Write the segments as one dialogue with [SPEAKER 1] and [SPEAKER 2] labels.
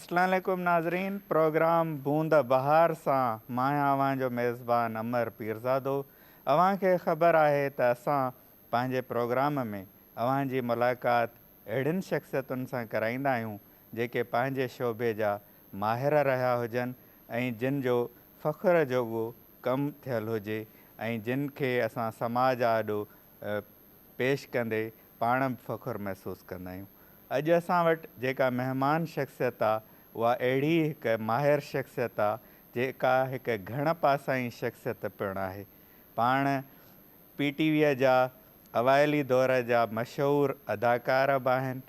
[SPEAKER 1] अस्सलाम वालेकुम नाज़रीन। प्रोग्राम बूंद बहार सां मां अवां जो मेज़बान अमर पीरज़ादो। अवां खे ख़बर आहे त असां पंहिंजे प्रोग्राम में अवां जी मुलाक़ात अहिड़ियुनि शख़्सियतुनि सां कराईंदा आहियूं जेके पंहिंजे शोबे जा माहिर रहिया हुजनि ऐं जिन जो फ़ख़्र जोॻो कमु थियलु हुजे ऐं जिन खे असां समाज आॾो पेश कंदे पाण बि फ़ख़्रु महसूसु कंदा आहियूं। अॼु असां वटि जेका महिमान शख़्सियत आहे उहा अहिड़ी हिकु माहिर शख़्सियत आहे जेका हिकु घण पासाई शख़्सियत पिणु आहे। पाण PTVअ जा अवाइली दौर जा मशहूरु अदाकार बि आहिनि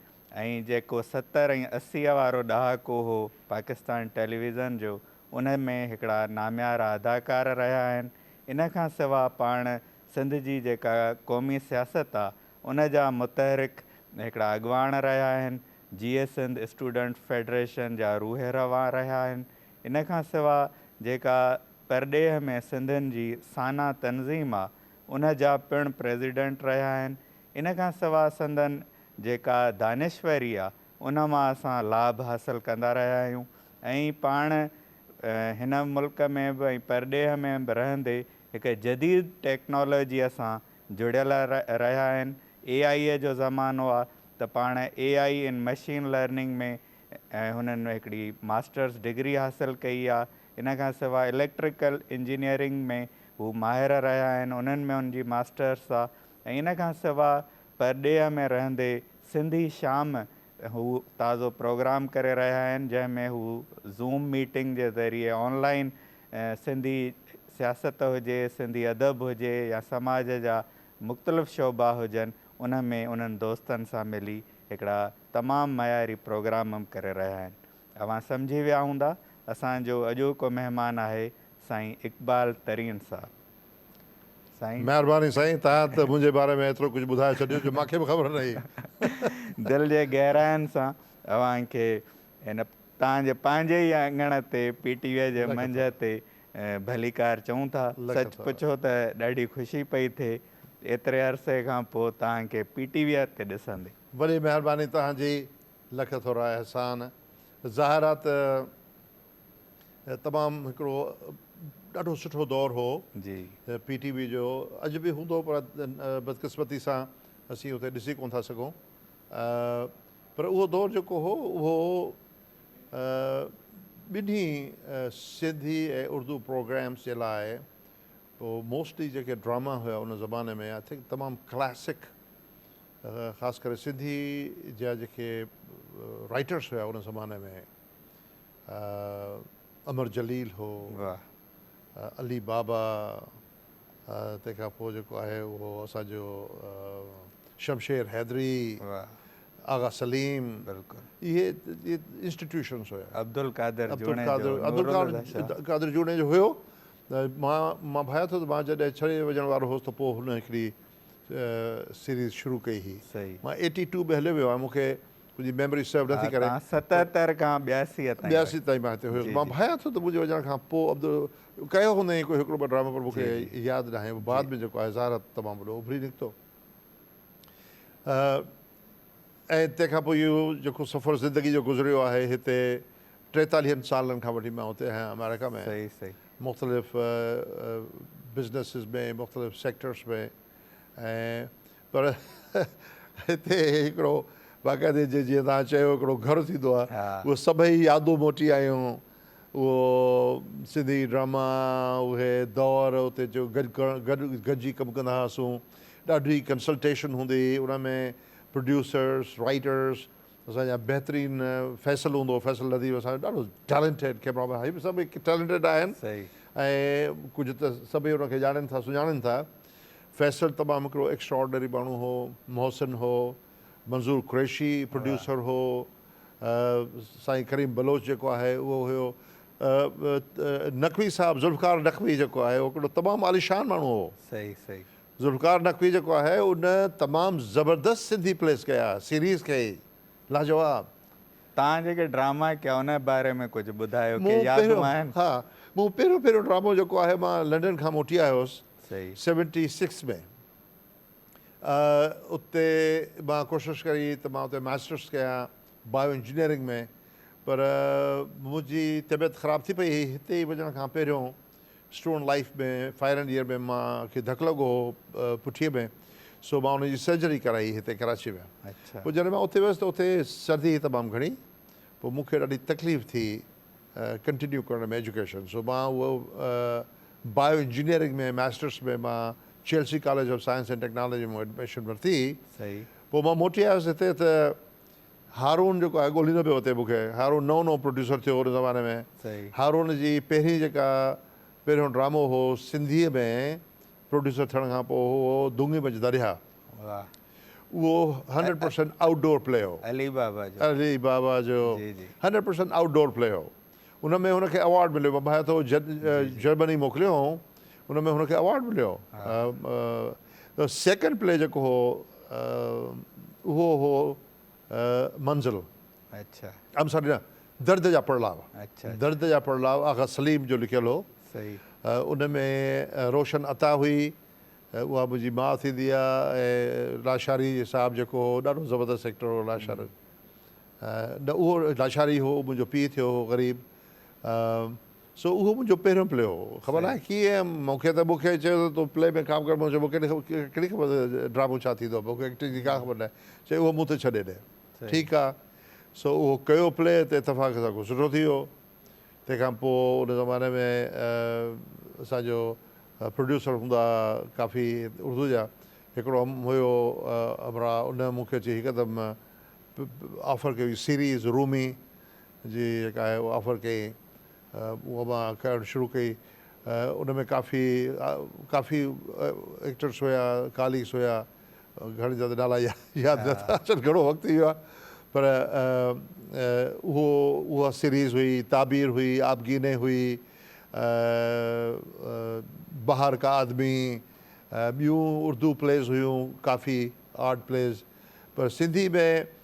[SPEAKER 1] ऐं जेको 70 ऐं 80 वारो ॾहाको हो पाकिस्तान टेलीविज़न जो, उन में हिकिड़ा नामियारा अदाकार रहिया आहिनि। इन खां सवाइ पाण सिंध जी जेका क़ौमी सियासत आहे उन जा मुतहरिक हिकिड़ा अॻुवान रहिया आहिनि। GS स्टूडेंट फेडरेशन जा रूहे रवा रहिया आहिनि। इन खां सवाइ जेका परॾेह में सिंधियुनि जी साना तनज़ीम आहे उन जा पिणु प्रेज़िडेंट रहिया आहिनि। इन खां सवाइ संदन जेका दानिश्वरी आहे उन मां असां लाभ हासिलु कंदा रहिया आहियूं ऐं पाण हिन मुल्क में बि ऐं परॾेह में बि रहंदे हिकु जदीद टेक्नोलॉजीअ सां जुड़ियल रहिया आहिनि। AI जो ज़मानो आहे त पाण AI इन मशीन लर्निंग में हुननि हिकिड़ी मास्टर्स डिग्री हासिलु कई आहे। इन खां सवाइ इलेक्ट्रिकल इंजीनियरिंग में हू माहिर रहिया आहिनि, उन्हनि में उनजी मास्टर्स आहे। ऐं इन खां सवाइ परॾेह में रहंदे सिंधी शाम हू ताज़ो प्रोग्राम करे रहिया आहिनि जंहिंमें हू ज़ूम मीटिंग जे ज़रिए ऑनलाइन सिंधी सियासत हुजे, सिंधी अदब हुजे या समाज जा मुख़्तलिफ़ शोबा हुजनि, उन में उन्हनि दोस्तनि सां मिली हिकिड़ा तमामु मयारी प्रोग्राम करे रहिया आहिनि। अवां सम्झी विया हूंदा असांजो अॼोको महिमान आहे साईं इक़बाल तरीन साहब। साईं
[SPEAKER 2] महिरबानी साईं, तव्हां त मुंहिंजे बारे में एतिरो कुझु ॿुधाए छॾियो जो मूंखे बि ख़बर न हुई।
[SPEAKER 1] दिलि जे गहराइनि सां अव्हां खे हिन तव्हांजे पंहिंजे ई अङण ते PTVअ जे मंझ ते भलीकार चऊं था। सच पुछो त ॾाढी ख़ुशी पई थिए एतिरे अरसे खां पोइ तव्हांखे PTV ते ॾिसंदे।
[SPEAKER 2] वॾी महिरबानी तव्हांजी, लख थोरा अहसान। ज़ाहिर आहे त तमामु हिकिड़ो ॾाढो सुठो दौरु हो
[SPEAKER 1] जी
[SPEAKER 2] PTV जो। अॼु बि हूंदो पर बदकिस्मती सां असीं उते ॾिसी कोन था सघूं। पर उहो दौरु जेको हो उहो ॿिन्ही सिंधी ऐं उर्दू प्रोग्राम्स जे लाइ पोइ मोस्टली जेके ड्रामा हुया उन ज़माने में आई थिंक तमामु क्लासिक, ख़ासि करे सिंधी जा जेके राइटर्स हुया उन ज़माने में, अमर जलील हो, अली बाबा, तंहिंखां पोइ जेको आहे उहो असांजो शमशेर हैदरी, आगा सलीम, इहे इंस्टीट्यूशन्स हुया।
[SPEAKER 1] अब्दुल कादिर
[SPEAKER 2] जूणे जो हुयो। मां भाया थो त मां जॾहिं 6 वॼण वारो हुउसि त पोइ हुन हिकिड़ी सीरीज़ शुरू कई हुई। मां 82 में हलियो वियो आहियां, मूंखे मुंहिंजी मेमोरी सर्व नथी करे।
[SPEAKER 1] 77 खां 82
[SPEAKER 2] ताईं मां हिते हुयुसि। मां भाया थो त मुंहिंजे वञण खां पोइ कयो हूंदई कोई हिकिड़ो ॿ ड्रामा, पर मूंखे यादि न आहे। बाद में जेको आहे ज़ाहिर तमामु वॾो उभरी निकितो। ऐं तंहिंखां पोइ इहो जेको सफ़र ज़िंदगी जो गुज़रियो आहे हिते 43 सालनि खां वठी मां हुते आहियां अमेरिका में। मुख़्तलिफ़ बिज़नेसिस में, मुख़्तलिफ़ सेक्टर्स में। ऐं पर हिते हिकिड़ो बाक़ाइदे जीअं तव्हां चयो हिकिड़ो घरु थींदो आहे, उहे सभई यादूं मोटी आयूं। उहो सिंधी ड्रामा, उहे दौर उते जो गॾिजी कमु कंदा हुआसीं। ॾाढी कंसल्टेशन हूंदी हुई उन में, प्रोड्यूसर्स, राइटर्स, असांजा बहितरीनु फैसल हूंदो हो, फैसल लदीव असांजो ॾाढो टैलेंटेड कैमरामैन, हीअ बि सभई टैलेंटेड आहिनि ऐं कुझु त सभई हुनखे ॼाणनि था, सुञाणनि था। फैसल तमामु हिकिड़ो एक्स्ट्राऑर्डनरी माण्हू हो, मोहसिन हो, मंज़ूर कुरैशी प्रोड्यूसर हो, साईं करीम बलोच जेको आहे उहो हुयो, नक़वी साहब ज़ुल्फ़कार नक़वी जेको आहे उहो हिकिड़ो तमामु आलिशान माण्हू हो। ज़ुल्फ़कार नक़वी जेको आहे उन तमामु ज़बरदस्त सिंधी प्लेस कया, सीरीज़ कई, लाजवाब।
[SPEAKER 1] तव्हां जेके ड्रामा कया उन बारे में कुझु ॿुधायो?
[SPEAKER 2] हा, मूं पहिरियों ड्रामो जेको आहे मां लंडन खां मोटी आयो हुउसि 76 में। उते मां कोशिशि कई त मां उते मास्टर्स कयां बायो इंजीनियरिंग में, पर मुंहिंजी तबियत ख़राब थी पई हिते ई वञण खां पहिरियों स्टूडेंट लाइफ में फाइनल ईयर में मूंखे धकु लॻो पुठीअ में, सो मां उनजी सर्जरी कराई हिते कराची में।
[SPEAKER 1] अच्छा।
[SPEAKER 2] पोइ जॾहिं मां उते वियुसि त उते सर्दी तमामु घणी, पोइ मूंखे ॾाढी तकलीफ़ थी कंटिन्यू करण में एजुकेशन। सो मां उहो बायो इंजीनियरिंग में मास्टर्स में मां Chelsea college of science and technology में एडमिशन वरिती।
[SPEAKER 1] सही।
[SPEAKER 2] पोइ मां मोटी आयुसि हिते त हारून जेको आहे ॻोल्हींदो पियो हुते मूंखे। हारून नओं नओं प्रोड्यूसर थियो उन ज़माने में।
[SPEAKER 1] सही।
[SPEAKER 2] हारून जी पहिरीं जेका पहिरियों ड्रामो हो सिंधीअ में प्रोड्यूसर थियण खां पोइ हो दूंगी मंझि दरिया।
[SPEAKER 1] वाह।
[SPEAKER 2] उहो 100% आउटडोर प्ले हो।
[SPEAKER 1] अली बाबा जो।
[SPEAKER 2] अली बाबा जो
[SPEAKER 1] जी जी
[SPEAKER 2] 100% आउटडोर प्ले हो। उन में हुनखे अवॉर्ड मिलियो। मां भाई थो जर्मनी मोकिलियो हुउमि, उन में हुनखे अवॉर्ड मिलियो। सेकेंड प्ले जेको हो उहो हो मंज़िल।
[SPEAKER 1] अच्छा।
[SPEAKER 2] सॉरी न, दर्द जा पड़लाव।
[SPEAKER 1] अच्छा।
[SPEAKER 2] दर्द जा पड़लाव आगा सलीम जो लिखियलु हो।
[SPEAKER 1] सही।
[SPEAKER 2] उन में रोशन अता हुई, उहा मुंहिंजी माउ थींदी आहे, ऐं लाशारी साहिबु जेको हो ॾाढो ज़बरदस्त एक्टर हो लाशारी। न उहो लाशारी हो, मुंहिंजो पीउ थियो हो ग़रीब। सो उहो मुंहिंजो पहिरियों प्ले हो। ख़बर आहे कीअं मूंखे चयो त तूं प्ले में काम कर। मूंखे कहिड़ी ख़बर ड्रामो छा थींदो, मूंखे एक्टिंग जी का ख़बर न आहे। चई उहो मूं ते छॾे ॾे। ठीकु आहे। सो उहो कयो प्ले त इतफ़ाक़ सां को सुठो थी वियो। तंहिंखां पोइ उन ज़माने में असांजो प्रोड्यूसर हूंदा काफ़ी उर्दू जा, हिकिड़ो हुयो अमरा, उन मूंखे चई हिकदमि ऑफर कई सीरीज़ रूमी जी जेका आहे उहा ऑफर कई। उहा मां करणु शुरू कई। उन में काफ़ी एक्टर्स हुया, कालीग्स हुया, घणे जा नाला यादि नथा अचनि, घणो वक़्तु थी वियो आहे। पर उहा सीरीज़ हुई, ताबीर हुई, आपगीने हुई, बाहर का आदमी, ॿियूं उर्दू प्लेज़ हुयूं काफ़ी, आर्ट प्लेज़। पर सिंधी में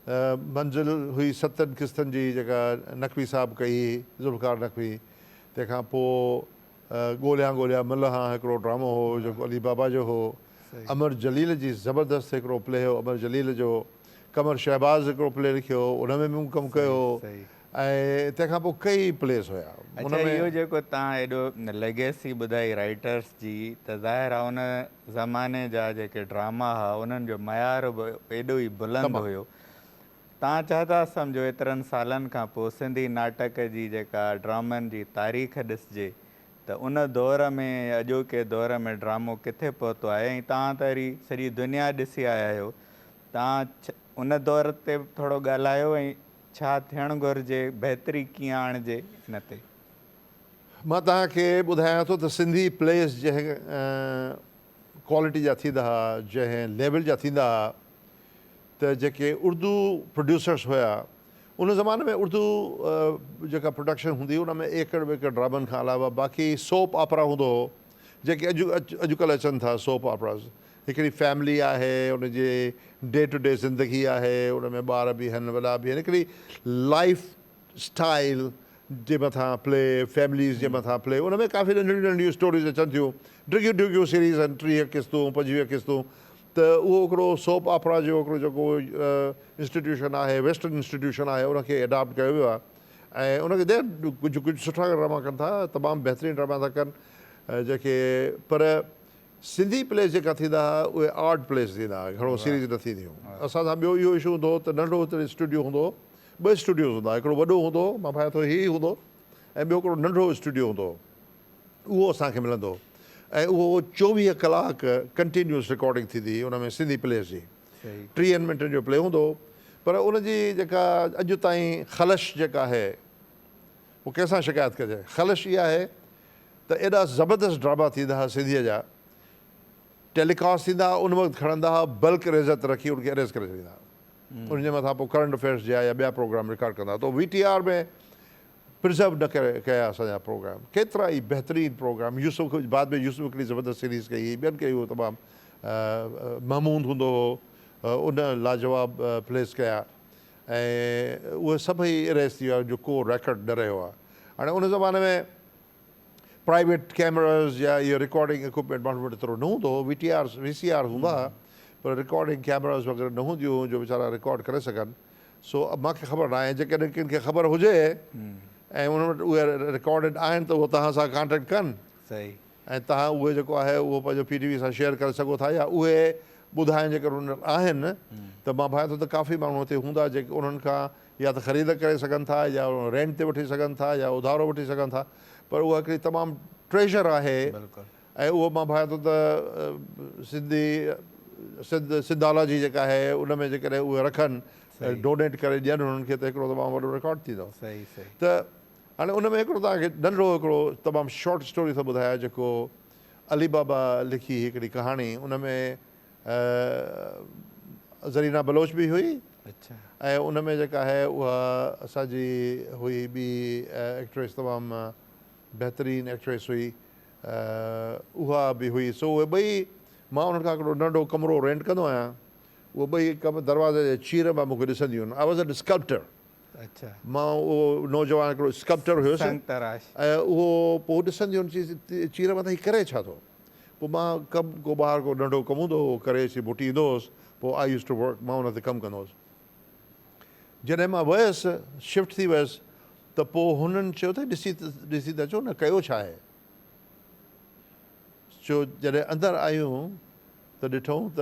[SPEAKER 2] मंज़िल हुई 7 किस्तनि जी जेका नक़वी साहिबु कई, ज़ुल्फ़कार नक़वी। तंहिंखां पोइ ॻोल्हियां मल्हा हिकिड़ो ड्रामो हो जेको अली बाबा जो हो। अमर जलील जी ज़बरदस्त हिकिड़ो प्ले हो अमर जलील जो। कमर शहबाज़ हिकिड़ो प्ले लिखियो, उन में बि मूं कमु कयो। ऐं तंहिंखां पोइ कई प्लेस हुया।
[SPEAKER 1] अच्छा, इहो जेको तव्हां एॾो लेगेसी ॿुधाई राइटर्स जी, त ज़ाहिर आहे उन ज़माने जा जेके ड्रामा हुआ उन्हनि जो मयार बि एॾो ई बुलंद हुयो। तव्हां छा था सम्झो एतिरनि सालनि खां पोइ सिंधी नाटक जी जेका ड्रामनि जी तारीख़ ॾिसिजे त उन दौर में अॼोके दौर में ड्रामो किथे पहुतो आहे? ऐं तव्हां त वरी सॼी दुनिया ॾिसी आया आहियो, तव्हां उन दौर ते थोरो ॻाल्हायो ऐं छा थियणु घुरिजे, बहितरी कीअं आणिजे हिन ते?
[SPEAKER 2] मां तव्हांखे ॿुधायां थो त सिंधी प्लेस जंहिं क्वालिटी जा थींदा हुआ, जंहिं लेवल जा थींदा हुआ, त जेके उर्दू प्रोड्यूसर्स हुया उन ज़माने में उर्दू जेका प्रोडक्शन हूंदी उन में एकड़ वेकड़ ड्रामनि खां अलावा बाक़ी सोप ऑपरा हूंदो हो, जेके अॼुकल्ह अचनि था सोप ऑपराज़। हिकिड़ी फैमिली आहे, उनजे डे टू डे ज़िंदगी आहे, उन में ॿार बि आहिनि, वॾा बि आहिनि, हिकिड़ी लाइफ स्टाइल जे मथां प्ले, फैमिलीज़ जे मथां प्ले। उन में काफ़ी नंढियूं नंढियूं स्टोरीज़ अचनि थियूं, ढिघियूं ढिघियूं सीरीज़ आहिनि, 30 किस्तूं 25 किस्तूं। त उहो हिकिड़ो सोप ऑपरा जो हिकिड़ो जेको इंस्टीट्यूशन आहे, वेस्टर्न इंस्टीट्यूशन आहे, उनखे एडॉप्ट कयो वियो आहे। ऐं उनखे कुझु सुठा ड्रामा कनि था, तमामु बहितरीनु ड्रामा था कनि जेके। पर सिंधी प्लेस जेका थींदा हुआ उहे आर्ट प्लेस थींदा हुआ, घणो सीरीज़ न थींदियूं। असां सां ॿियो इहो इशू हूंदो हो त नंढो स्टूडियो हूंदो, 2 स्टूडियोज़ हूंदा, हिकिड़ो वॾो हूंदो, मां भाई थो हीउ हूंदो, ऐं ॿियो हिकिड़ो नंढो स्टूडियो हूंदो, उहो असांखे मिलंदो। ऐं उहो 24 कलाक कंटिन्यूअस रिकॉर्डिंग थींदी हुन में सिंधी प्लेस जी। 30 मिंटनि जो प्ले हूंदो। पर उनजी जेका अॼु ताईं ख़लश जेका आहे उहो कंहिंसां शिकायत कजे। ख़लश इहा आहे त एॾा ज़बरदस्त ड्रामा थींदा हुआ सिंधीअ जा, टेलीकास्ट थींदा हुआ, उन वक़्तु खणंदा हुआ, बल्क रेज़ रखी उनखे अरेज़ करे छॾींदा हुआ। उनजे मथां पोइ करंट अफेयर्स जा या ॿिया प्रोग्राम रिकॉर्ड कंदा। त VTR में प्रिज़र्व न करे कया असांजा प्रोग्राम, केतिरा ई बहितरीनु प्रोग्राम। यूसुफ बाद में यूसुफ हिकिड़ी ज़बरदस्त सीरीज़ कई, ॿियनि कई हुओ तमामु। महमूद हूंदो हो, उन लाजवाब प्लेस कया, ऐं उहे सभई इरेज़ थी विया जो को रेकॉर्ड न रहियो आहे। हाणे उन ज़माने में प्राइवेट कैमराज़ या इहो रिकॉर्डिंग इक्विपमेंट माण्हू वटि एतिरो न हूंदो हो। VCR हूंदा, पर रिकॉर्डिंग कैमराज़ वग़ैरह न हूंदियूं हुयूं जो वीचारा रिकॉर्ड करे सघनि। सो मूंखे ख़बर न आहे जेकॾहिं किन खे ख़बर हुजे ऐं उन वटि उहे रिकॉर्डेड आहिनि त उहो तव्हां सां कॉन्टेक्ट कनि
[SPEAKER 1] सही
[SPEAKER 2] ऐं तव्हां उहे जेको आहे उहो पंहिंजो PTV सां शेयर करे सघो था या उहे ॿुधाइनि जेकर उन आहिनि त मां भाए थो त काफ़ी माण्हू हुते हूंदा जेके उन्हनि खां या त ख़रीद करे सघनि था या रेंट ते वठी सघनि था या उधारो वठी सघनि था पर उहा हिकिड़ी तमामु ट्रेजर आहे ऐं उहो मां भाए थो त सिंधालॉजी जेका आहे उन में जेकॾहिं उहे रखनि डोनेट करे ॾियनि उन्हनि खे त हिकिड़ो तमामु वॾो रिकॉर्ड थींदो त हाणे उन में हिकिड़ो तव्हांखे नंढिड़ो हिकिड़ो तमामु शॉर्ट स्टोरी थो ॿुधायां जेको अली बाबा लिखी हिकिड़ी कहाणी उन में ज़रीना बलोच बि हुई ऐं उन में जेका आहे उहा असांजी हुई ॿी एक्ट्रेस तमामु बहितरीनु एक्ट्रेस हुई उहा बि हुई सो उहे ॿई मां उन्हनि खां हिकिड़ो नंढो कमिरो रेंट कंदो आहियां उहे ॿई कमु दरवाज़े जे चीर मां मूंखे ॾिसंदियूं आहिनि आई वॉज अ स्कल्प्टर मां उहो नौजवान हिकिड़ो स्कल्प्टर हुयुसि ऐं उहो पोइ ॾिसंदियूं आहिनि चीर मथां ही करे छा थो पोइ मां कमु को ॿाहिरि को नंढो कमु हूंदो हुओ करे अची मोटी ईंदो हुउसि पोइ आई यूज़ टू वर्क मां हुन ते कमु कंदो हुउसि जॾहिं मां वियुसि शिफ्ट थी वियुसि त पोइ हुननि चयो त ॾिसी त अचो न कयो छा आहे छो जॾहिं अंदरि आयूं त ॾिठूं त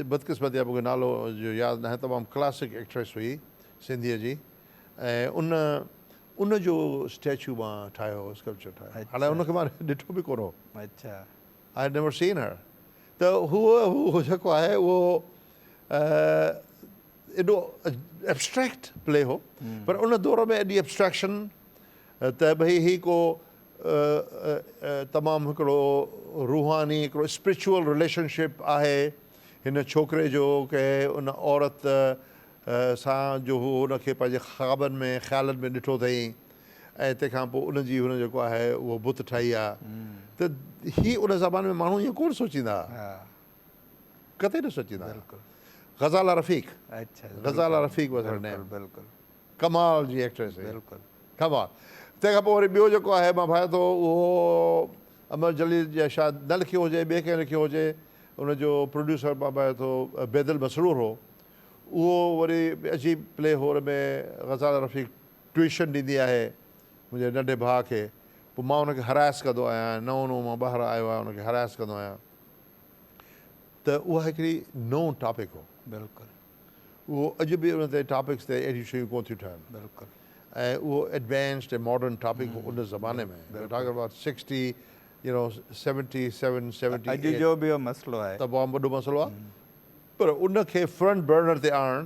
[SPEAKER 2] बदकिस्मती आहे मूंखे नालो जो यादि न आहे तमामु क्लासिक एक्ट्रेस हुई सिंधीअ जी ऐं उन जो स्टैचू मां ठाहियो हो स्कल्पचर ठाहियो हाणे उनखे मां ॾिठो बि कोन हो आई नेवर सीन हर त उहो जेको आहे उहो एॾो एब्स्ट्रैक्ट प्ले हो पर उन दौर में एॾी एब्स्ट्रैक्शन त भई ही को तमामु हिकिड़ो रूहानी हिकिड़ो स्पिरिचुअल रिलेशनशिप आहे हिन छोकिरे जो की उन औरत सां जो हू हुनखे पंहिंजे ख़्वाबनि में ख़्यालनि में ॾिठो अथई ऐं तंहिंखां पोइ उनजी हुन जेको आहे उहो बुत ठाही आहे त ही उन ज़माने में माण्हू ईअं कोन सोचींदा कतई न सोचींदा ग़ज़ाला रफ़ीक कमाल जी एक्ट्रेस कमाल तंहिंखां पोइ वरी ॿियो जेको आहे मां भाए थो उहो अमर जलील जा शायदि न लिखियो हुजे ॿिए कंहिं लिखियो हुजे उनजो प्रोड्यूसर मां भाए थो बेदल मसरूर हो उहो वरी अजीब प्ले हो हुन में ग़ज़ाला रफ़ीक ट्यूशन ॾींदी आहे मुंहिंजे नंढे भाउ खे पोइ मां हुनखे हरास कंदो आहियां नओं मां ॿाहिरि आयो आहियां हुनखे हरास कंदो आहियां त उहा हिकिड़ी नओं टॉपिक हो उहो अॼु बि उन ते टॉपिक्स ते अहिड़ियूं शयूं कोन थियूं ठहनि ऐं उहो एडवांस्ड ऐं मॉडर्न टॉपिक हो उन ज़माने में 77
[SPEAKER 1] जो बि मसइलो आहे
[SPEAKER 2] तमामु वॾो मसइलो आहे पर उनखे फ्रंट बर्नर ते आणणु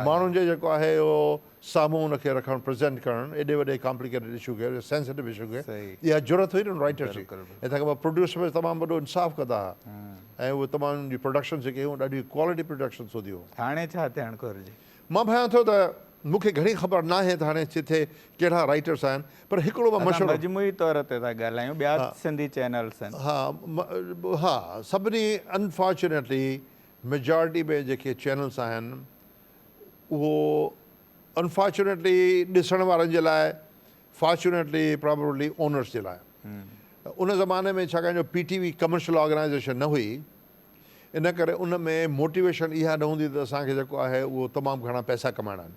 [SPEAKER 2] माण्हुनि जो जेको आहे उहो साम्हूं हुनखे रखणु प्रेज़ेंट करणु एॾे वॾे कॉम्प्लिकेटेड इशू खे सेंसिटिव इशू खे इहा ज़रूरत हुई न राइटर जी ऐं तंहिंखां पोइ प्रोड्यूसर में तमामु वॾो इंसाफ़ कंदा हुआ ऐं उहे तमामु जी प्रोडक्शन जेके हुयूं ॾाढी क्वालिटी प्रोडक्शन हूंदी हुयूं
[SPEAKER 1] हाणे छा थियणु घुरिजे
[SPEAKER 2] मां भायां थो त मूंखे घणी ख़बर न आहे त हाणे किथे कहिड़ा राइटर्स आहिनि पर हिकिड़ो मां मशहूरु
[SPEAKER 1] मजमूई तौर ते था ॻाल्हायूं ॿिया सिंधी चैनल्स आहिनि
[SPEAKER 2] हा सभिनी अनफॉर्चुनेटली मेजॉरिटी में जेके चैनल्स आहिनि उहो अनफॉर्चुनेटली ॾिसण वारनि जे लाइ फॉर्चुनेटली प्रॉब्लली ओनर्स जे लाइ उन ज़माने में छाकाणि जो PTV कमर्शियल ऑर्गेनाइज़ेशन न हुई इन करे उन में मोटिवेशन इहा न हूंदी त असांखे जेको आहे उहो तमामु घणा पैसा कमाइणा आहिनि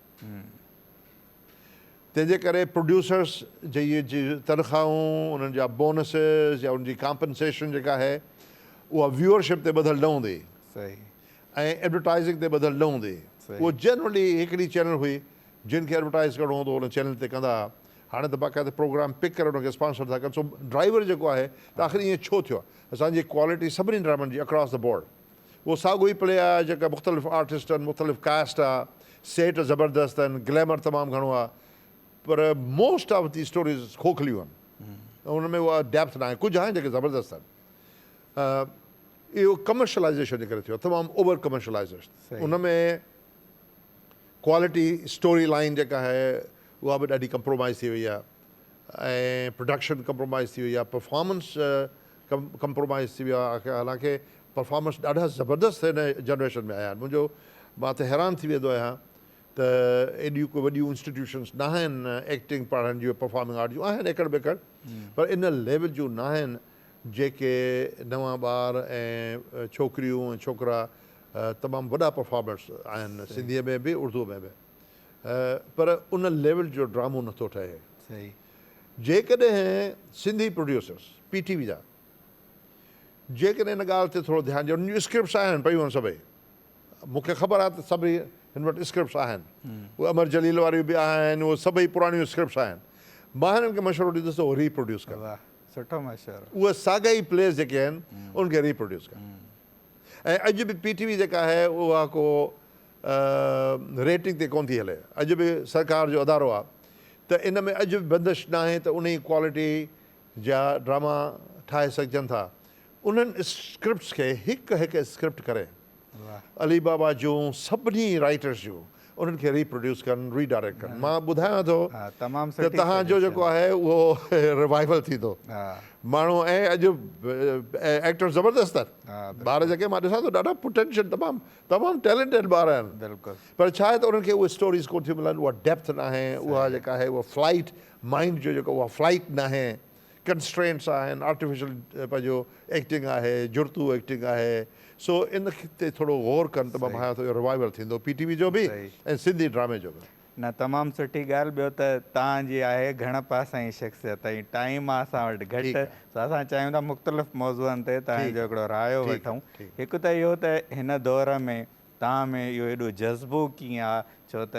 [SPEAKER 2] तंहिंजे करे प्रोड्यूसर्स जी तनख़्वाहूं उन्हनि जा बोनसिस या उनजी कॉम्पनसेशन जेका आहे उहा व्यूअरशिप ते ॿधल न हूंदी ऐं एडवर्टाइज़िंग ते ॿधल न हूंदी उहो जनरली हिकिड़ी चैनल हुई जिन खे एडवर्टाइज़ करिणो हूंदो हुन चैनल ते कंदा हाणे त बाक़ाइदा प्रोग्राम पिक करे हुनखे स्पॉन्सर था कनि सो ड्राइवर जेको आहे त आख़िर ईअं छो थियो आहे असांजी क्वालिटी सभिनी ड्रामनि जी अक्रॉस द बोर्ड उहो साॻियो ई प्ले आहे जेका मुख़्तलिफ़ आर्टिस्ट आहिनि मुख़्तलिफ़ कास्ट आहे सेट ज़बरदस्त आहिनि ग्लैमर तमामु घणो आहे पर मोस्ट ऑफ दी स्टोरीज़ खोखलियूं आहिनि उन में उहा डेप्थ न आहे कुझु आहिनि जेके ज़बरदस्त आहिनि इहो कमर्शलाइज़ेशन जे करे थियो आहे तमामु ओवर कमर्शलाइज़ेशन उन में क्वालिटी स्टोरी लाइन जेका आहे उहा बि ॾाढी कंप्रोमाइज़ थी वई आहे ऐं प्रोडक्शन कंप्रोमाइज़ थी वई आहे परफॉर्मेंस कंप्रोमाइज़ थी वियो आहे हालांकि परफॉर्मेंस ॾाढा ज़बरदस्त हिन जनरेशन में आया आहिनि मुंहिंजो मां त हैरान थी वेंदो आहियां त एॾियूं कोई वॾियूं इंस्टीट्यूशन्स न आहिनि एक्टिंग पढ़ण जूं परफॉर्मिंग आर्ट जूं आहिनि एकड़ बेकड़ पर इन लेवल जूं न आहिनि जेके नवां ॿार ऐं छोकिरियूं ऐं छोकिरा तमामु वॾा परफॉर्मर्स आहिनि सिंधीअ में बि उर्दू में बि पर उन लेवल जो ड्रामो नथो ठहे
[SPEAKER 1] सही
[SPEAKER 2] जेकॾहिं सिंधी प्रोड्यूसर्स PTV जा जेकॾहिं इन ॻाल्हि ते थोरो ध्यानु ॾियो उन जूं स्क्रिप्ट्स आहिनि पयूं आहिनि सभई मूंखे ख़बर आहे त सभई हिन वटि स्क्रिप्ट्स आहिनि उहे अमर जलील वारियूं बि आहिनि उहे सभई पुराणियूं स्क्रिप्ट्स आहिनि मां हिननि खे मशवरो ॾींदुसि त उहो रीप्रोड्यूस कनि
[SPEAKER 1] वाह सुठो मशवरो
[SPEAKER 2] उहे साॻई प्लेस जेके आहिनि उनखे रीप्रोड्यूस कनि ऐं अॼु बि PTV जेका आहे उहा को रेटिंग ते कोन थी हले अॼु बि सरकार जो अदारो आहे त इन में अॼु बि बंदिश न आहे त उन ई क्वालिटी जा ड्रामा ठाहे सघजनि था उन्हनि स्क्रिप्ट्स खे हिकु हिकु स्क्रिप्ट करे
[SPEAKER 1] वाह
[SPEAKER 2] अली बाबा जूं सभिनी राइटर्स जूं उन्हनि खे रीप्रोड्यूस कनि रीडायरेक्ट कनि मां ॿुधायां थो
[SPEAKER 1] हा तमामु
[SPEAKER 2] त
[SPEAKER 1] सुठी
[SPEAKER 2] तव्हांजो जेको आहे उहो रिवाइवल थींदो
[SPEAKER 1] हा
[SPEAKER 2] माण्हू ऐं अॼु एक्टर ज़बरदस्त
[SPEAKER 1] हा
[SPEAKER 2] आहिनि ॿार जेके मां ॾिसां थो ॾाढा पोटेंशियल तमामु टैलेंटेड ॿार आहिनि
[SPEAKER 1] बिल्कुलु
[SPEAKER 2] पर छा आहे त उन्हनि खे उहे स्टोरीज़ कोन थियूं मिलनि उहा डेप्थ न आहे उहा जेका आहे उहा फ्लाइट माइंड जो जेको उहा फ्लाइट न आहे कंस्ट्रेंट्स आहिनि आर्टिफिशियल पंहिंजो एक्टिंग आहे जुर्तू एक्टिंग आहे सो इन ते थोरो गौर कनि त मां भायां थो इहो रिवाइवल थींदो PTV जो बि ऐं सिंधी ड्रामे जो बि
[SPEAKER 1] न तमामु सुठी ॻाल्हि ॿियो त तव्हांजी आहे घण पासां जी शख़्सियत ऐं टाइम आहे असां वटि घटि त असां चाहियूं था मुख़्तलिफ़ मौज़ूअनि ते तव्हांजो हिकिड़ो रायो वठूं हिकु त इहो त हिन दौर में तव्हां में इहो एॾो जज़्बो कीअं आहे छो त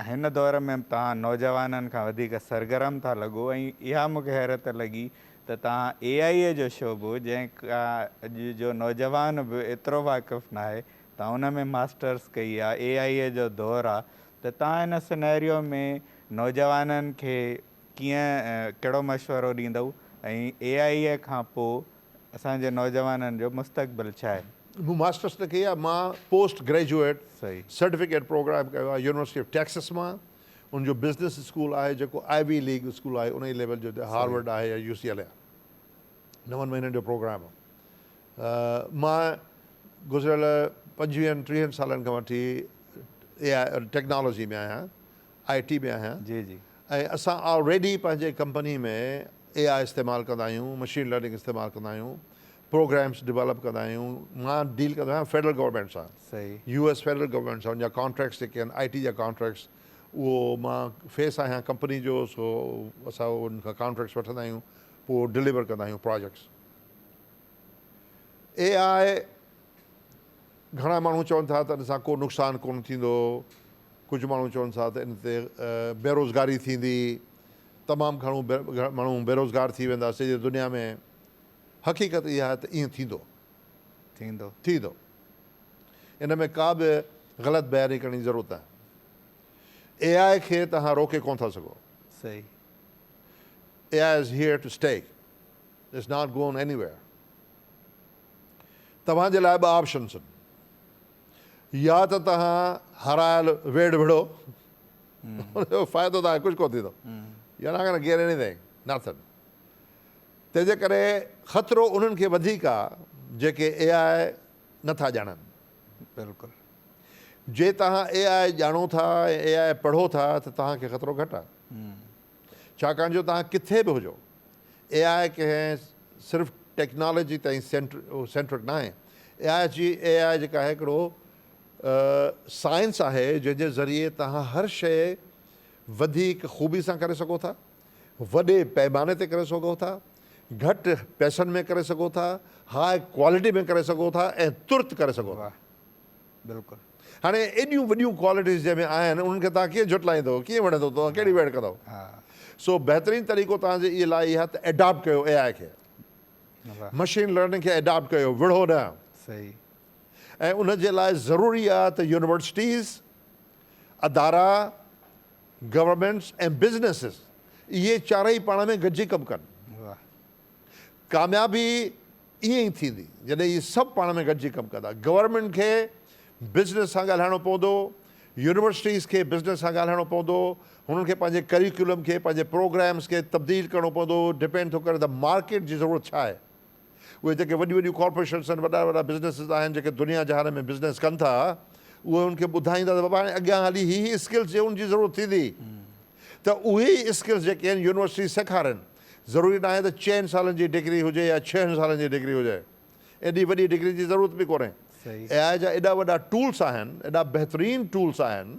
[SPEAKER 1] हिन दौर में तव्हां नौजवाननि खां वधीक सरगर्म था लॻो ऐं इहा मूंखे हैरत लॻी त तव्हां AI जो शोबो जंहिं अॼु जो नौजवान बि एतिरो वाक़ुफ़ु न आहे तव्हां उन में मास्टर्स कई आहे AI जो दौरु आहे त तव्हां हिन सिनेरियो में नौजवाननि खे कीअं कहिड़ो मशवरो ॾींदव ऐं AI खां पोइ असांजे नौजवाननि जो मुस्तक़बिल छा आहे
[SPEAKER 2] मूं मास्टर्स न कई आहे मां पोस्ट ग्रेजुएट
[SPEAKER 1] सही
[SPEAKER 2] सर्टिफिकेट प्रोग्राम कयो आहे यूनिवर्सिटी ऑफ टेक्सास मां उनजो बिज़नेस स्कूल आहे जेको Ivy लीग स्कूल आहे उन ई लेवल जो हार्वर्ड आहे या UCLA आहे 9 महीननि जो प्रोग्राम आहे मां गुज़िरियल 25-30 सालनि खां वठी AI टेक्नोलॉजी में आहियां IT में आहियां
[SPEAKER 1] जी जी
[SPEAKER 2] ऐं असां ऑलरेडी पंहिंजे कंपनी में AI इस्तेमालु कंदा आहियूं मशीन लर्निंग इस्तेमालु कंदा आहियूं प्रोग्राम्स डेवलप कंदा आहियूं मां डील कंदो आहियां फेडरल गवर्नमेंट सां
[SPEAKER 1] सही
[SPEAKER 2] US फेडरल गवर्नमेंट सां उनजा कॉन्ट्रैक्ट्स जेके आहिनि IT जा कॉन्ट्रैक्ट्स उहो मां फेस आहियां कंपनी जो सो असां उनखां कॉन्ट्रैक्ट्स वठंदा आहियूं पोइ डिलीवर कंदा आहियूं प्रोजेक्ट्स AI घणा माण्हू चवनि था त इन सां को नुक़सानु कोन थींदो कुझु माण्हू चवनि था त इन ते बेरोज़गारी थींदी तमामु घणो माण्हू बेरोज़गार थी वेंदा सॼी दुनिया में हक़ीक़त इहा आहे त ईअं थींदो
[SPEAKER 1] थींदो
[SPEAKER 2] थींदो इन में का बि ग़लति बयानी करण जी ज़रूरत आहे AI खे तव्हां रोके कोन था सघो
[SPEAKER 1] सही
[SPEAKER 2] AI is here to stay. It's not going anywhere. तव्हांजे लाइ ॿ ऑप्शन्स आहिनि या त तव्हां हारायल वेड़ विढ़ो उनजो फ़ाइदो तव्हांखे कुझु कोन थींदो या न गonna get anything, nothing. तंहिंजे करे ख़तरो उन्हनि खे वधीक आहे जेके AI नथा ॼाणनि
[SPEAKER 1] बिल्कुलु
[SPEAKER 2] जे तव्हां AI ॼाणो था ऐं AI पढ़ो था त तव्हांखे ख़तरो घटि आहे छाकाणि जो तव्हां किथे बि हुजो AI कंहिं सिर्फ़ु टेक्नोलॉजी ताईं सेंट्रिक न आहे AI जेका आहे हिकिड़ो साइंस आहे जंहिंजे ज़रिए तव्हां हर शइ वधीक ख़ूबी सां करे सघो था वॾे पैमाने ते करे सघो था घटि पैसनि में करे सघो था हाई क्वालिटी में करे सघो था ऐं तुर्त करे सघो था
[SPEAKER 1] बिल्कुलु
[SPEAKER 2] हाणे एॾियूं वॾियूं क्वालिटीज़ जंहिंमें आहिनि उन्हनि खे तव्हां कीअं झुटलाईंदो कीअं वणंदो तव्हां कहिड़ी वेड़ कंदव सो बहितरीनु तरीक़ो तव्हांजे इहे लाइ इहा त एडॉप्ट कयो AI खे मशीन लर्निंग खे एडॉप्ट कयो विढ़ो न
[SPEAKER 1] सही
[SPEAKER 2] ऐं उनजे लाइ ज़रूरी आहे त यूनिवर्सिटीज़ अदारा गवर्नमेंट्स ऐं बिज़नेसिस इहे चारई पाण में गॾिजी कमु कनि कामयाबी ईअं ई थींदी जॾहिं इहे सभु पाण में गॾिजी कमु कंदा गवर्नमेंट खे बिज़नेस सां ॻाल्हाइणो पवंदो यूनिवर्सिटीज़ खे बिज़नेस सां ॻाल्हाइणो पवंदो हुननि खे पंहिंजे करिकुलम खे पंहिंजे प्रोग्राम्स खे तब्दील करिणो पवंदो डिपेंड थो करे त मार्केट जी ज़रूरत छा आहे उहे जेके वॾियूं वॾियूं कॉर्पोरेशन्स आहिनि वॾा वॾा बिज़नेसिस आहिनि जेके दुनिया जहान में बिज़नेस कनि था उहे उनखे ॿुधाईंदा त बाबा हाणे अॻियां हली ही स्किल्स जे उनजी ज़रूरत थींदी त उहे ई स्किल्स जेके आहिनि यूनिवर्सिटी सेखारनि ज़रूरी न आहे त 4 सालनि जी डिग्री हुजे या 6 सालनि जी डिग्री हुजे एॾी वॾी डिग्री जी ज़रूरत बि कोन्हे AI जा एॾा वॾा टूल्स आहिनि, एॾा बहितरीन टूल्स आहिनि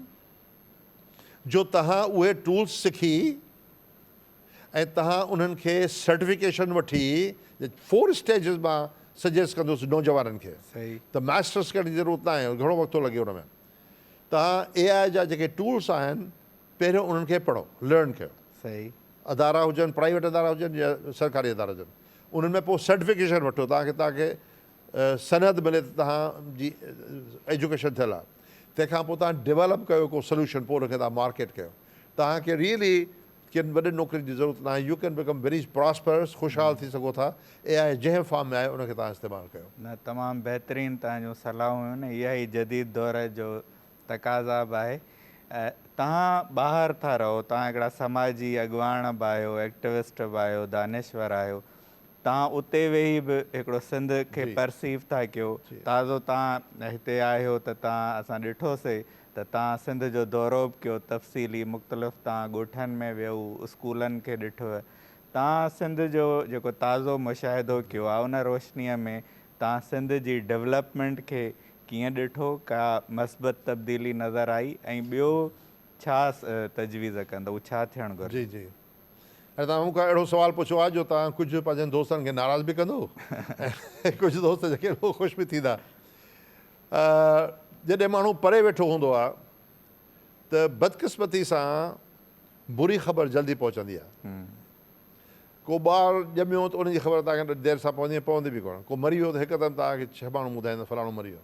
[SPEAKER 2] जो तव्हां उहे टूल्स सिखी ऐं तव्हां उन्हनि खे सर्टिफिकेशन वठी 4 स्टेजिस मां सजेस्ट कंदुसि नौजवाननि खे त मास्टर्स करण जी ज़रूरत न आहे, घणो वक़्तु थो लॻे हुन में। तव्हां AI जा जेके टूल्स आहिनि पहिरियों उन्हनि खे पढ़ो, लर्न कयो। अदारा हुजनि, प्राइवेट अदारा हुजनि या सरकारी अदारा हुजनि, उन्हनि में पोइ सर्टिफिकेशन वठो तव्हांखे सनद मिले त तव्हांजी एजुकेशन थियल आहे। तंहिंखां पोइ तव्हां डेवलप कयो को सोल्यूशन, पोइ हुनखे तव्हां मार्केट कयो। तव्हांखे रियली किन वॾे नौकिरी जी ज़रूरत न आहे। You can become very prosperous, ख़ुशहाल थी सघो था। AI जंहिं फॉर्म में आहे उनखे तव्हां इस्तेमालु कयो।
[SPEAKER 1] न, तमामु बहितरीनु तव्हां जूं सलाहूं हुयूं न, इहा ई जदीद दौर जो तक़ाज़ा बि आहे। तव्हां ॿाहिरि था रहो, तव्हां हिकिड़ा समाजी अॻुवाण बि आहियो, एक्टिविस्ट बि आहियो, दानिश्वर आहियो। तव्हां उते वेही बि हिकिड़ो सिंध खे परसीव था कयो। ताज़ो तव्हां हिते आहियो त तव्हां असां ॾिठोसीं त तव्हां सिंध जो दौरो बि कयो तफ़सीली, मुख़्तलिफ़ तव्हां ॻोठनि में वियो, स्कूलनि खे ॾिठो। तव्हां सिंध जो जेको ताज़ो मुशाहिदो कयो आहे उन रोशनीअ में तव्हां सिंध जी डेवलपमेंट खे कीअं ॾिठो, का मस्बत तब्दीली नज़र आई ऐं ॿियो छा तजवीज़ कंदो, छा थियणु घुरिजे?
[SPEAKER 2] जी जी, ऐं तव्हां मूंखां अहिड़ो सुवालु पुछियो आहे जो तव्हां कुझु पंहिंजनि दोस्तनि खे नाराज़ बि कंदो ऐं कुझु दोस्त जेके ख़ुशि बि थींदा। जॾहिं माण्हू परे वेठो हूंदो आहे त बदकिस्मती सां बुरी ख़बर जल्दी पहुचंदी आहे। को ॿारु ॼमियो त उनजी ख़बर तव्हांखे देरि सां पवंदी बि कोन। को मरी वियो त हिकदमि तव्हांखे 6 माण्हू ॿुधाईंदा फलाणो मरी वियो।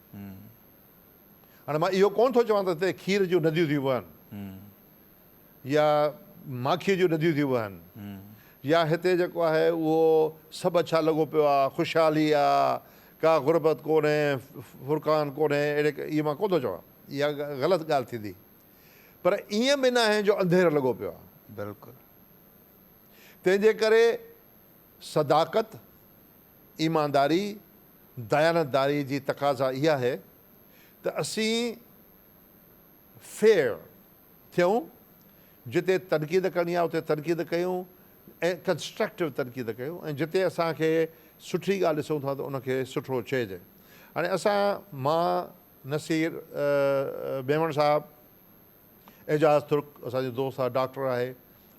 [SPEAKER 2] हाणे मां इहो कोन थो चवां त हिते खीर जूं नदियूं थियूं वहनि या माखीअ जूं नदियूं थियूं वहनि या हिते जेको आहे उहो सभु अच्छा लॻो पियो आहे, ख़ुशहाली आहे, का गुरबत कोन्हे, फुरक़ान कोन्हे, अहिड़े इहे मां कोन थो चवां। इहा ग़लति ॻाल्हि थींदी, पर ईअं बि न आहे जो अंधेर लॻो पियो आहे।
[SPEAKER 1] बिल्कुलु।
[SPEAKER 2] तंहिंजे करे सदाकत, ईमानदारी, दयानतदारी जी तक़ाज़ा इहा आहे त असीं फेयर थियूं, जिते तनक़ीद करणी आहे उते तनक़ीद कयूं ऐं कंस्ट्रक्टिव तनक़ीद कयूं, ऐं जिते असांखे सुठी ॻाल्हि ॾिसूं था त उनखे सुठो चइजे। हाणे मां नसीर मेमण साहिबु, एजाज़ तुर्क असांजो दोस्त आहे, डॉक्टर आहे,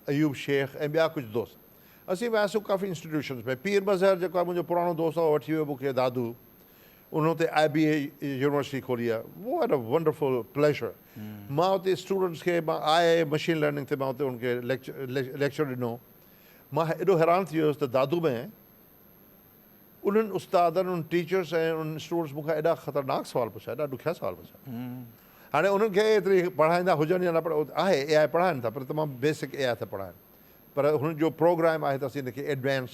[SPEAKER 2] अयूब शेख ऐं ॿिया कुझु दोस्त, असीं वियासीं काफ़ी इंस्टीट्यूशन्स में। पीर मज़हर जेको आहे मुंहिंजो पुराणो दोस्त आहे, वठी वियो मूंखे दादू, उन ते IBA यूनिवर्सिटी खोली आहे। वो एट अ वंडरफुल प्लेजर। मां उते स्टूडेंट्स खे मशीन लर्निंग ते मां उते उनखे लेक्चर ॾिनो। मां एॾो हैरान थी वियुसि त दादू में उन्हनि उस्तादनि, उन टीचर्स ऐं उन स्टूडेंट्स मूंखां एॾा ख़तरनाक सवाल पुछा, एॾा ॾुखिया सवाल पुछा। हाणे उन्हनि खे एतिरी पढ़ाईंदा हुजनि या न आहे, AI पढ़ाइनि था, पर तमामु बेसिक AI था पढ़ाइनि, पर हुननि जो प्रोग्राम आहे त असीं हिनखे एडवांस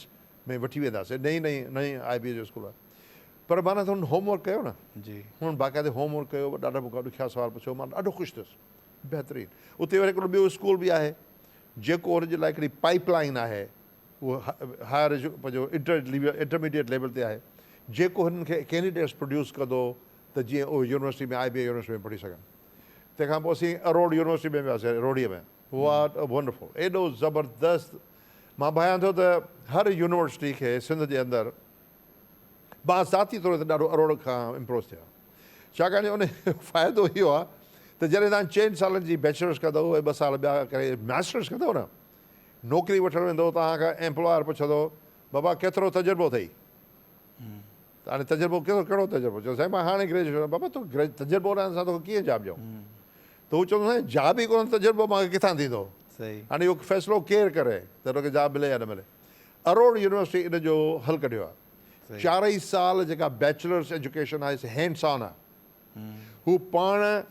[SPEAKER 2] में वठी वेंदासीं। नई IBA जो स्कूल आहे, पर माना त हुन होमवर्क कयो न जी, हुन बाक़ाइदे होमवर्क कयो, ॾाढा मूंखां ॾुखिया सवाल पुछियो, मां ॾाढो ख़ुशि थियुसि। बहितरीनु। उते वरी हिकिड़ो ॿियो स्कूल बि आहे जेको हुनजे लाइ हिकिड़ी पाइपलाइन आहे, उहो हायर पंहिंजो इंटरमीडिएट लेवल ते आहे, जेको हिननि खे कैंडिडेट्स प्रोड्यूस कंदो त जीअं उहो यूनिवर्सिटी में IBA यूनिवर्सिटी में पढ़ी सघनि। तंहिंखां पोइ असीं अरोड़ यूनिवर्सिटी में वियासीं, रोड़ीअ में। वाट अ वंडरफुल, एॾो ज़बरदस्त। मां भायां थो त हर यूनिवर्सिटी खे सिंध जे अंदरि, मां ज़ाती तौर ते ॾाढो अरोड़ खां इम्प्रेस थिया, छाकाणि उन फ़ाइदो इहो आहे त जॾहिं तव्हां 4 सालनि जी बैचलर्स कंदव ऐं 2 साल ॿिया करे मास्टर्स कंदव न, नौकिरी वठणु वेंदो तव्हांखां एम्प्लॉयर पुछंदो, बाबा केतिरो तजुर्बो अथई? त हाणे तजुर्बो कहिड़ो तजुर्बो? चयो साईं मां हाणे ग्रेजुएशन। बाबा तूं तजुर्बो न सां तोखे कीअं जॉब ॾियूं? त हू चवंदो साईं जॉब ई कोन, तजुर्बो मूंखे किथां थींदो? हाणे इहो फ़ैसिलो केरु करे त हुनखे जॉब मिले या न मिले? अरोड़ यूनिवर्सिटी इन जो हल कढियो आहे। 4 साल जेका बैचलर्स एजुकेशन आहे हैंड्स ऑन आहे। हू पाण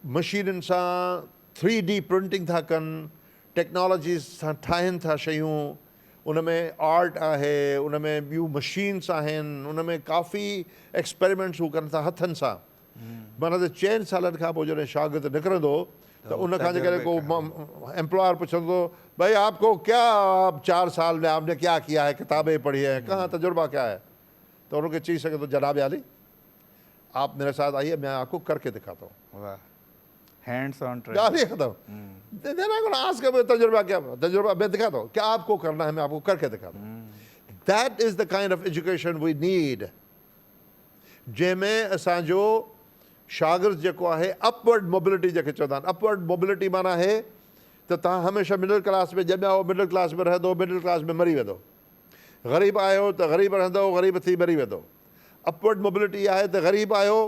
[SPEAKER 2] मशीनुनि सां 3D प्रिंटिंग था कनि, टेक्नोलॉजी सां ठाहिनि था शयूं, उन में आर्ट आहे, उन में ॿियूं मशीन्स आहिनि, उन में काफ़ी एक्सपेरिमेंट्स हू कनि था हथनि सां। माना त 4 सालनि खां पोइ जॾहिं शागिर्दु निकिरंदो त उनखां जेकॾहिं को एम्प्लॉयर पुछंदो, भाई आपको क्या, आप 4 साल में आपने क्या किया है, किताबें पढ़ी है, कहाँ तजुर्बा क्या है? तो उनके चीज सके तो जनाब आली आप मेरे साथ आइए, मैं आपको करके दिखाता हूँ।
[SPEAKER 1] हैंड्स ऑन ट्रेनिंग खत्म।
[SPEAKER 2] आज का तजुर्बा क्या, तजुर्बा मैं दिखाता हूँ, क्या आपको करना है मैं आपको करके दिखाता हूँ। That is the kind of education we need. जंहिंमें असांजो शागिर्द जेको आहे अपवर्ड मोबिलिटी जंहिंखे चवंदा आहिनि, अपवर्ड मोबिलिटी माना आहे त तव्हां हमेशह मिडिल क्लास में ॼमिया मिडिल क्लास में रहंदो, मिडिल क्लास में मरी वेंदो, ग़रीब आहियो त ग़रीब रहंदो, ग़रीब थी मरी वेंदो। अपवर्ड मोबिलिटी आहे त ग़रीब आहियो,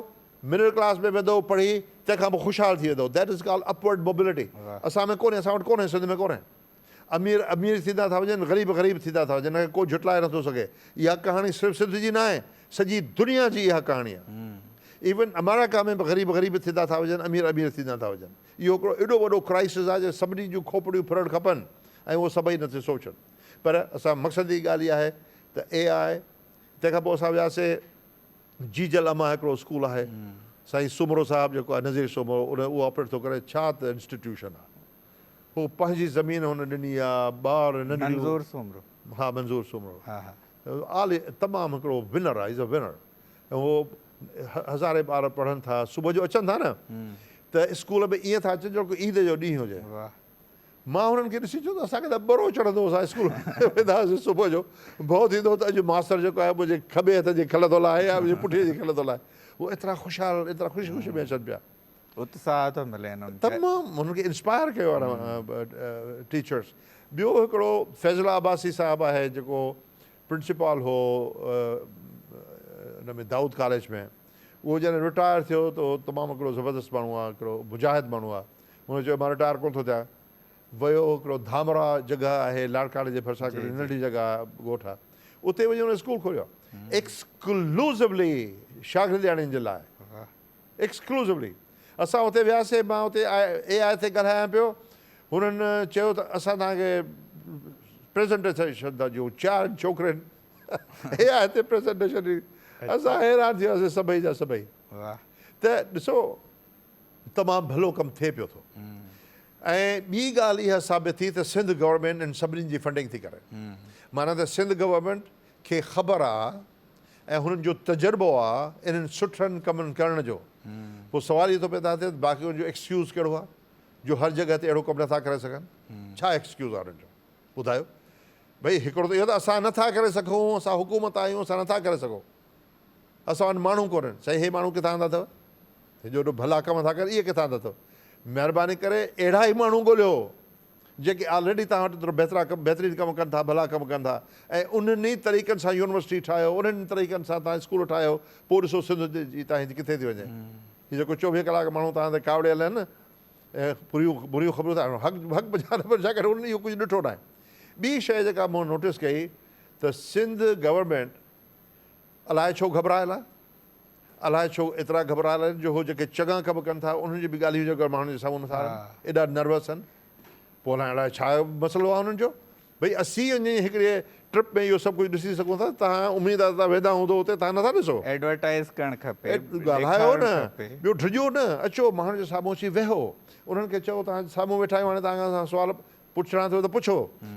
[SPEAKER 2] मिडिल क्लास में वेंदो पढ़ी, तंहिंखां पोइ ख़ुशहाल थी वेंदो। That is called upward mobility. असां में कोन्हे, असां वटि कोन्हे, सिंध में कोन्हे। अमीर अमीर थींदा था वञनि, ग़रीब ग़रीब थींदा था वञनि, हिनखे को झुटलाए नथो सघे। इहा कहाणी सिर्फ़ु सिंध जी न आहे, सॼी दुनिया जी इहा कहाणी आहे। इवन अमेरिका में बि ग़रीब ग़रीब थींदा था वञनि, अमीर अमीर थींदा था वञनि। इहो हिकिड़ो एॾो वॾो क्राइसिस आहे जो सभिनी जूं खोपड़ियूं फिरणु खपनि ऐं उहो सभई नथी सोचनि। पर असां मक़सद जी ॻाल्हि इहा आहे त AI, तंहिंखां पोइ असां वियासीं जीजल अमा हिकिड़ो स्कूल आहे, साईं सुमरो साहिबु जेको आहे नज़ीर सुमरो, उहो ऑपरेट थो करे। छा त इंस्टीट्यूशन आहे, पोइ पंहिंजी ज़मीन हुन ॾिनी आहे, ॿार
[SPEAKER 1] मंज़ूर सुमरो,
[SPEAKER 2] हा मंज़ूर सुमरो, आली तमामु हिकिड़ो विनर आहे, इज़ अ विनर। ऐं उहो हज़ारे ॿार पढ़नि था, सुबुह जो अचनि था न त स्कूल में ईअं था अचनि जो ईद जो ॾींहुं हुजे। मां हुननि खे ॾिसी चयो त असांखे त बरो चढ़ंदो, असां स्कूल वेंदा हुआसीं सुबुह जो, भउ थींदो त अॼु मास्तर जेको आहे मुंहिंजे खॿे हथ जी खल थो लाहे या मुंहिंजे पुठीअ जी खल थो लाहे। उहो एतिरा ख़ुशहाल, एतिरा ख़ुशी ख़ुशी में अचनि पिया,
[SPEAKER 1] उत्साह थो मिले
[SPEAKER 2] तमामु हुननि खे इंस्पायर कयो आहे टीचर्स। ॿियो हिकिड़ो फैज़ला अब्बासी साहिबु आहे जेको प्रिंसिपल हो हुन में दाऊद कॉलेज में। उहो जॾहिं रिटायर थियो त उहो तमामु हिकिड़ो ज़बरदस्त माण्हू आहे, हिकिड़ो मुजाहिद माण्हू आहे। हुन चयो मां रिटायर कोन थो थियां। वियो हिकिड़ो धामरा जॻह आहे लाड़काणे जे भरिसां, हिकिड़ी नंढी जॻह ॻोठ आहे, उते वञी हुन स्कूल खोलियो एक्सक्लूसिवली शागिर्दियाणियुनि जे लाइ, एक्सक्लूसिवली। असां हुते वियासीं, मां हुते AI ते ॻाल्हायां पियो, हुननि चयो त असां तव्हांखे प्रेज़ेंटेशन था ॾियूं, 4 छोकिरनि AI ते प्रेज़ेंटेशन ॾिनी। असां हैरान थी वियासीं सभई जा सभई। त ॾिसो तमामु भलो कमु थिए पियो थो। ऐं ॿी ॻाल्हि इहा साबित थी त सिंध गवर्नमेंट इन सभिनीनि जी फंडिंग थी करे। माना त सिंध गवर्नमेंट खे ख़बर आहे ऐं हुननि जो तजुर्बो आहे इन्हनि सुठनि कमनि करण जो। पोइ सुवाल इहो थो पैदा थिए त बाक़ी हुनजो एक्सक्यूज़ कहिड़ो आहे जो हर जॻह ते अहिड़ो कमु नथा करे सघनि? छा एक्सक्यूज़ आहे हुननि जो, ॿुधायो? भई हिकिड़ो त इहो त असां नथा करे सघूं, असां हुकूमत आहियूं, असां नथा करे सघूं, असां वटि माण्हू कोन्हनि। साईं हे माण्हू किथां ईंदा अथव, हे जो एॾो भला कम था कनि, इहे किथां ईंदा अथव? महिरबानी करे अहिड़ा ई माण्हू ॻोल्हियो जेके ऑलरेडी तव्हां वटि एतिरो बहितरीनु कमु कनि था, भला कमु कनि था, ऐं उन्हनि तरीक़नि सां यूनिवर्सिटी ठाहियो, उन्हनि तरीक़नि सां तव्हां स्कूल ठाहियो। पोइ ॾिसो सिंध जी तव्हांजी किथे थी वञे। हीअ जेको 24 कलाक माण्हू तव्हां ते कावड़ियल आहिनि, ऐं बुरियूं ख़बरूं था हक़ बजा पर छा करे उन्हनि इहो कुझु ॾिठो न आहे। ॿी शइ जेका मूं नोटिस कई त सिंध गवर्नमेंट अलाए छो घबरायल आहे, अलाए छो एतिरा घबरायल आहिनि जो हो जेके चङा कम कनि था उन्हनि जी बि ॻाल्हियूं जेको माण्हुनि जे साम्हूं नथा आणनि, एॾा नर्वस आहिनि। पोइ अलाए छा मसइलो आहे हुननि जो? भई असीं वञी हिकिड़े ट्रिप में इहो सभु कुझु ॾिसी सघूं था, तव्हां उमेद आहे तव्हां वेंदा हूंदो हुते, तव्हां नथा ॾिसो?
[SPEAKER 1] एडवर्टाइज़ करणु खपे,
[SPEAKER 2] ॻाल्हायो न, ॿियो डिॼो न, अचो माण्हुनि जे साम्हूं अची वेहो, उन्हनि खे चओ तव्हां साम्हूं वेठा आहियो, हाणे तव्हां खां सुवाल पुछणा अथव त पुछो,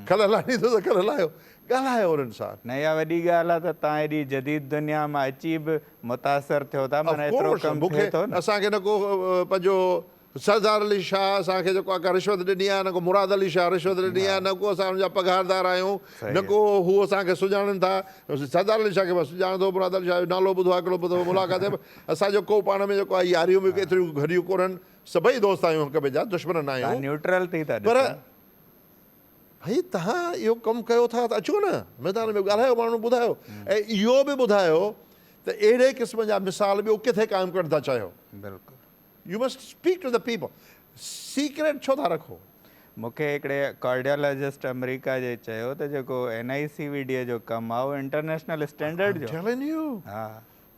[SPEAKER 2] खल हलाइणी अथव त खल हलायो, ॻाल्हायो उन्हनि सां।
[SPEAKER 1] न इहा वॾी ॻाल्हि आहे त तव्हां हेॾी जदीद दुनिया मां अची बि मुतासिर थियो था, माना एतिरो कमु थिए थो न।
[SPEAKER 2] असांखे न को पंहिंजो सरदार अली शाह असांखे जेको आहे रिश्वत ॾिनी आहे, न को मुराद अली शाह रिश्वत ॾिनी आहे, न को असां हुनजा पघारदार आहियूं, न को हू असांखे सुञाणनि था। सरदार अली शाह खे बसि सुञाणंदो, मुराद अली शाह जो नालो ॿुधो आहे, हिकिड़ो ॿुधो मुलाक़ात आहे। असांजो को पाण में जेको आहे यारियूं बि केतिरियूं घड़ियूं कोन्हनि, सभई दोस्त आहियूं हिक ॿिए जा, दुश्मन न आहियूं,
[SPEAKER 1] न्यूट्रल थी था।
[SPEAKER 2] पर भई तव्हां इहो कमु कयो था त अचो न मैदान में ॻाल्हायो, माण्हू ॿुधायो, ऐं इहो बि ॿुधायो त अहिड़े क़िस्म जा मिसाल ॿियो किथे क़ाइमु करणु था चाहियो।
[SPEAKER 1] बिल्कुलु,
[SPEAKER 2] you must speak to the people. Secret छो था रखो?
[SPEAKER 1] मूंखे हिकिड़े कार्डियोलॉजिस्ट अमेरिका जे चयो त जेको NICVD जो कमु आहे उहो इंटरनेशनल स्टैंडर्ड जो।
[SPEAKER 2] हा,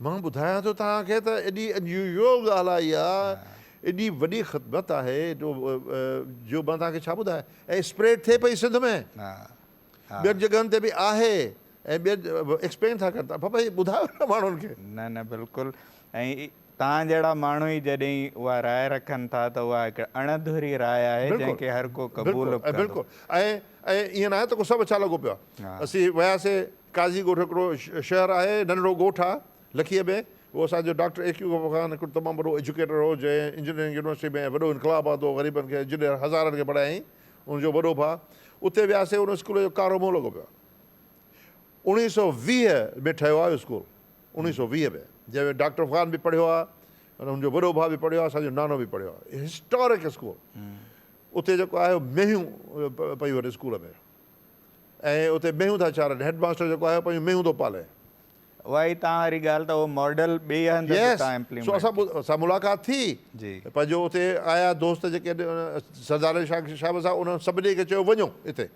[SPEAKER 2] मां ॿुधायां थो तव्हांखे त एॾी इहो ॻाल्हि आहे, इहा एॾी वॾी ख़िदमत आहे जो मां तव्हांखे छा ॿुधायां। ऐं स्प्रेड थिए पई सिंध में, ॿियनि जॻहनि ते बि आहे, ऐं ॿियनि एक्सप्लेन था कनि था। भई ॿुधायो न माण्हुनि खे।
[SPEAKER 1] न बिल्कुलु, ऐं तव्हां जहिड़ा माण्हू ई जॾहिं उहा राय रखनि था त उहा हिकु अणधूरी राय आहे जंहिंखे हर को क़बूल करे।
[SPEAKER 2] बिल्कुलु, ऐं ईअं न आहे त को सभु छा लॻो पियो आहे। असीं वियासीं काज़ी ॻोठ, हिकिड़ो शहर आहे, नंढिड़ो ॻोठ आहे लखीअ में, उहो असांजो डॉक्टर AQ खान हिकिड़ो तमामु वॾो एजुकेटर हो, जंहिं इंजीनियरिंग यूनिवर्सिटी में वॾो इनकलाब आंदो, ग़रीबनि खे इंजीनियर हज़ारनि खे पढ़ायईं, उनजो वॾो भाउ। उते वियासीं, उन स्कूल जो कारो मुंहुं लॻो पियो आहे। 1920 में ठहियो आहे इहो स्कूल, 1920 में, जंहिंमें डॉक्टर अफ़गान बि पढ़ियो आहे, हुनजो वॾो भाउ बि पढ़ियो आहे, असांजो नानो बि पढ़ियो आहे। हिस्टोरिक स्कूल, उते जेको आहे मेहियूं पयूं आहिनि स्कूल में, ऐं उते मेहियूं था चाढ़नि। हेडमास्टर जेको आहे पंहिंजूं मेहियूं थो पाले।
[SPEAKER 1] उहा ई तव्हां वारी ॻाल्हि, त उहो मॉडल ॿिए हंधि तव्हां इम्प्लीमेंट।
[SPEAKER 2] सो असां मुलाक़ात थी, पंहिंजो उते आया दोस्त जेके सरदार साहिब सां, उन्हनि सभिनी खे चयो वञो हिते।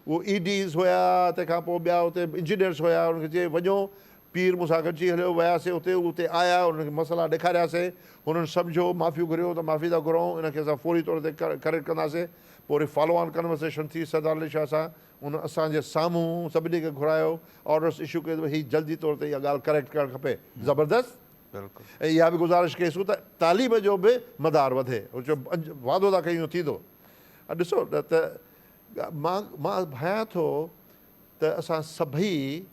[SPEAKER 2] उहो ईडीज़ हुया, तंहिंखां पोइ ॿिया उते इंजीनियर्स हुया, उनखे चयो वञो। पीर मूंसां गॾिजी हलियो, वियासीं उते आया, उन्हनि खे मसइला ॾेखारियासीं, हुननि सम्झो, माफ़ियूं घुरियो त माफ़ी था घुरूं, इनखे असां फौरी तौर ते करेक्ट कंदासीं। पोइ वरी फॉलो ऑन कन्वर्सेशन थी सरदार अली शाह सां, उन असांजे साम्हूं सभिनी खे घुरायो, ऑर्डर्स इशू कयो त हीअ जल्दी तौर ते इहा ॻाल्हि करेक्ट करणु खपे। ज़बरदस्त। ऐं इहा बि गुज़ारिश कईसूं त तालीम जो बि मदार वधे। वाइदो था कयूं थींदो। ॾिसो त मां भायां थो त असां सभई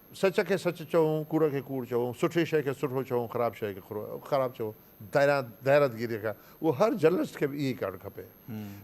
[SPEAKER 2] सच खे सच चऊं, कूड़ खे कूड़ चऊं, सुठी शइ खे सुठो चऊं, ख़राबु शइ खे ख़राबु चऊं, दैरतगिरी खां। उहो हर जर्नलिस्ट खे बि इहो ई करणु खपे,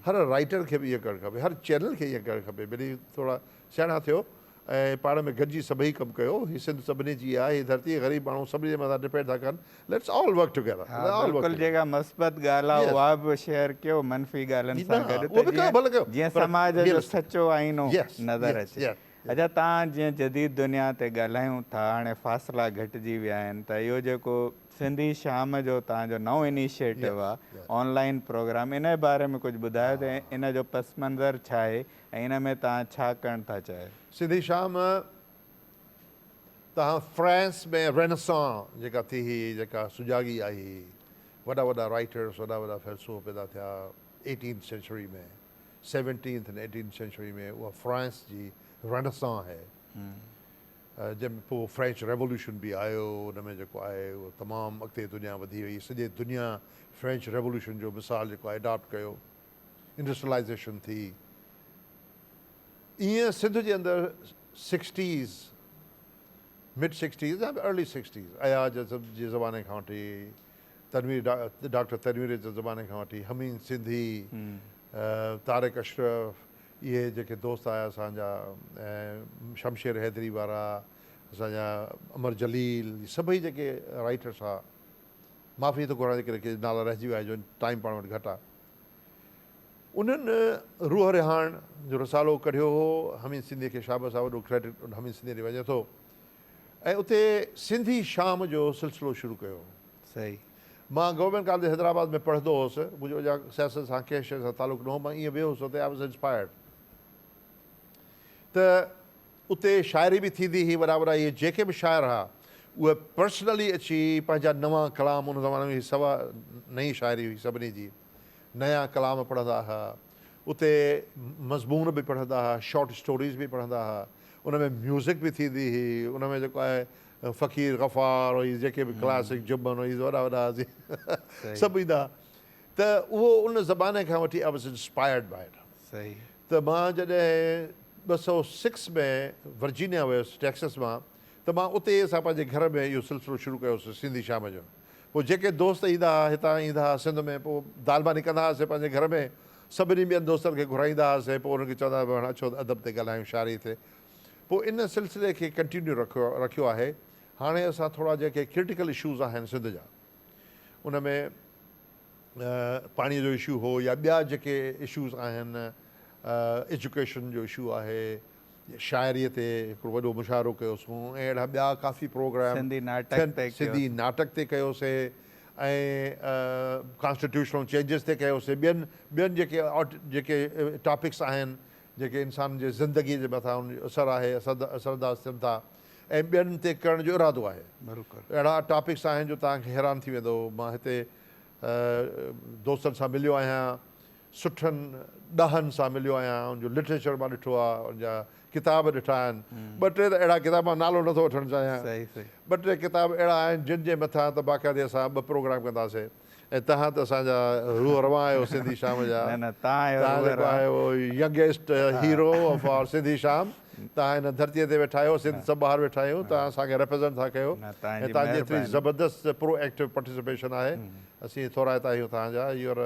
[SPEAKER 2] हर राइटर खे बि इहो करणु खपे, हर चैनल खे इहो करणु खपे। वरी थोरा सियाणा थियो ऐं पाण में गॾिजी सभई कमु कयो। हीअ सिंध सभिनी जी आहे, हीअ धरती ग़रीब माण्हू सभिनी जे मथां डिपेंड था कनि। Let's all work together.
[SPEAKER 1] बिल्कुलु, जेका मस्बत ॻाल्हि आहे उहा बि शेयर कयो, मनफ़ी ॻाल्हियुनि सां गॾु, जीअं समाज जो सचो आईनो नज़र अचे। अच्छा, तव्हां जीअं जदीद दुनिया ते ॻाल्हायूं था, हाणे फ़ासिला घटिजी विया आहिनि, त इहो जेको सिंधी शाम जो तव्हांजो नओं इनिशिएटिव आहे, ऑनलाइन प्रोग्राम, इन जे बारे में कुझु ॿुधायो त इन जो पस मंज़र छा आहे ऐं इन में तव्हां छा करणु था चाहियो?
[SPEAKER 2] सिंधी शाम तव्हां फ्रांस में रेनेसां जेका थी हुई, जेका सुजाॻी आई, वॾा वॾा राइटर्स, वॾा वॾा फ़िलसूफ़ पैदा थिया 18th सेंचुरी में, 17th and 18th सेंचुरी में, उहा फ्रांस जी रेनेसां है। जंहिंमें पोइ फ्रेंच रेवोल्यूशन बि आयो, उन में जेको आहे उहो तमामु अॻिते दुनिया वधी वई। सॼे दुनिया फ्रेंच रेवोल्यूशन जो मिसाल जेको आहे अडॉप्ट कयो, इंडस्ट्रियलाइज़ेशन थी। ईअं सिंध जे अंदरि 60s, मिड 60s या अर्ली 60s अयाज जे ज़माने खां वठी, डॉक्टर तनवीर जे ज़माने खां वठी, हमीद सिंधी, तारिक अशरफ, इहे जेके दोस्त आया असांजा, ऐं शमशेर हैदरी वारा, असांजा अमर जलील, सभई जेके राइटर्स हुआ, माफ़ी थो घुरां जेके नाला रहिजी विया, जो टाइम पाण वटि घटि आहे। उन्हनि रूह रिहाण जो रसालो कढियो हो। हमीद सिंधी खे शाबस आहे, वॾो क्रेडिट हमीद सिंधी ॾे वञे थो। ऐं उते सिंधी शाम जो सिलसिलो शुरू कयो।
[SPEAKER 1] सही।
[SPEAKER 2] मां गवर्नमेंट कॉलेज हैदराबाद में पढ़ंदो हुउसि, मुंहिंजो अञा सियासत सां कंहिं शइ सां तालुक़ु न हो, मां ईअं वियो हुउसि उते, आई वाज़ इंस्पायर्ड। त उते शाइरी बि थींदी हुई, वॾा वॾा इहे जेके बि शाइर हुआ, उहे पर्सनली अची पंहिंजा नवां कलाम, उन ज़माने में सवा नई शाइरी हुई सभिनी जी, नया कलाम पढ़ंदा हुआ। उते मज़मून बि पढ़ंदा हुआ, शॉर्ट स्टोरीज़ बि पढ़ंदा हुआ। उन में म्यूज़िक बि थींदी हुई, उन में जेको आहे फ़क़ीर गफ़ार हुई, जेके बि क्लासिक जुबन हुई, वॾा वॾा सभु ईंदा। त उहो उन ज़माने खां वठी I was inspired by it.
[SPEAKER 1] सही।
[SPEAKER 2] त मां जॾहिं 206 में वर्जीनिया वियुसि, टेक्सास मां, त मां उते असां पंहिंजे घर में इहो सिलसिलो शुरू कयोसीं सिंधी शाम जो। पोइ जेके दोस्त ईंदा हुआ, हितां ईंदा हुआ सिंध में, पोइ दाल बानी कंदा हुआसीं पंहिंजे घर में, सभिनी ॿियनि दोस्तनि खे घुराईंदा हुआसीं, पोइ उन्हनि खे चवंदा हुआ अचो अदब ते ॻाल्हायूं, शाइरी ते। पोइ इन सिलसिले खे कंटिन्यू रखियो आहे। हाणे असां थोरा जेके क्रिटिकल इशूज़ आहिनि सिंध जा, उन में पाणीअ जो इशू हो, या ॿिया जेके इशूज़ आहिनि, एजुकेशन जो इशू आहे, शाइरीअ ते हिकिड़ो वॾो मुशाइरो कयोसीं, ऐं अहिड़ा ॿिया काफ़ी प्रोग्राम सिंधी नाटक ते कयोसीं, ऐं कॉन्स्टिट्यूशनल चेंजिस ते कयोसीं। ॿियनि जेके टॉपिक्स आहिनि, जेके इंसान जे ज़िंदगी जे मथां उन जो असरु आहे, असरदार थियनि था, ऐं ॿियनि ते करण जो इरादो आहे। अहिड़ा टॉपिक्स आहिनि जो तव्हांखे हैरान थी वेंदो। मां हिते दोस्तनि सां मिलियो आहियां, सुठनि ॾहनि सां मिलियो आहियां, उनजो लिटरेचर मां ॾिठो आहे, उनजा किताब ॾिठा आहिनि। ॿ टे त अहिड़ा किताब, मां नालो नथो वठणु चाहियां, ॿ टे किताब अहिड़ा आहिनि जिन जे मथां त बाक़ाइदे असां 2 प्रोग्राम कंदासीं। ऐं तव्हां त असांजा रूह रवां आहियो सिंधी शाम जा। तव्हां जेको आहे उहो youngest hero of our Sindhi शाम। तव्हां हिन धरतीअ ते वेठा आहियो, सिंध सभु ॿाहिरि वेठा आहियूं, तव्हां असांखे रिप्रेज़ेंट था कयो
[SPEAKER 1] न,
[SPEAKER 2] ऐं
[SPEAKER 1] तव्हांजी
[SPEAKER 2] तव्हांजी एतिरी
[SPEAKER 1] महिरबानी।
[SPEAKER 2] ज़बरदस्त प्रोएक्टिव पार्टिसिपेशन आहे, असीं थोराइता आहियूं तव्हांजा। यूर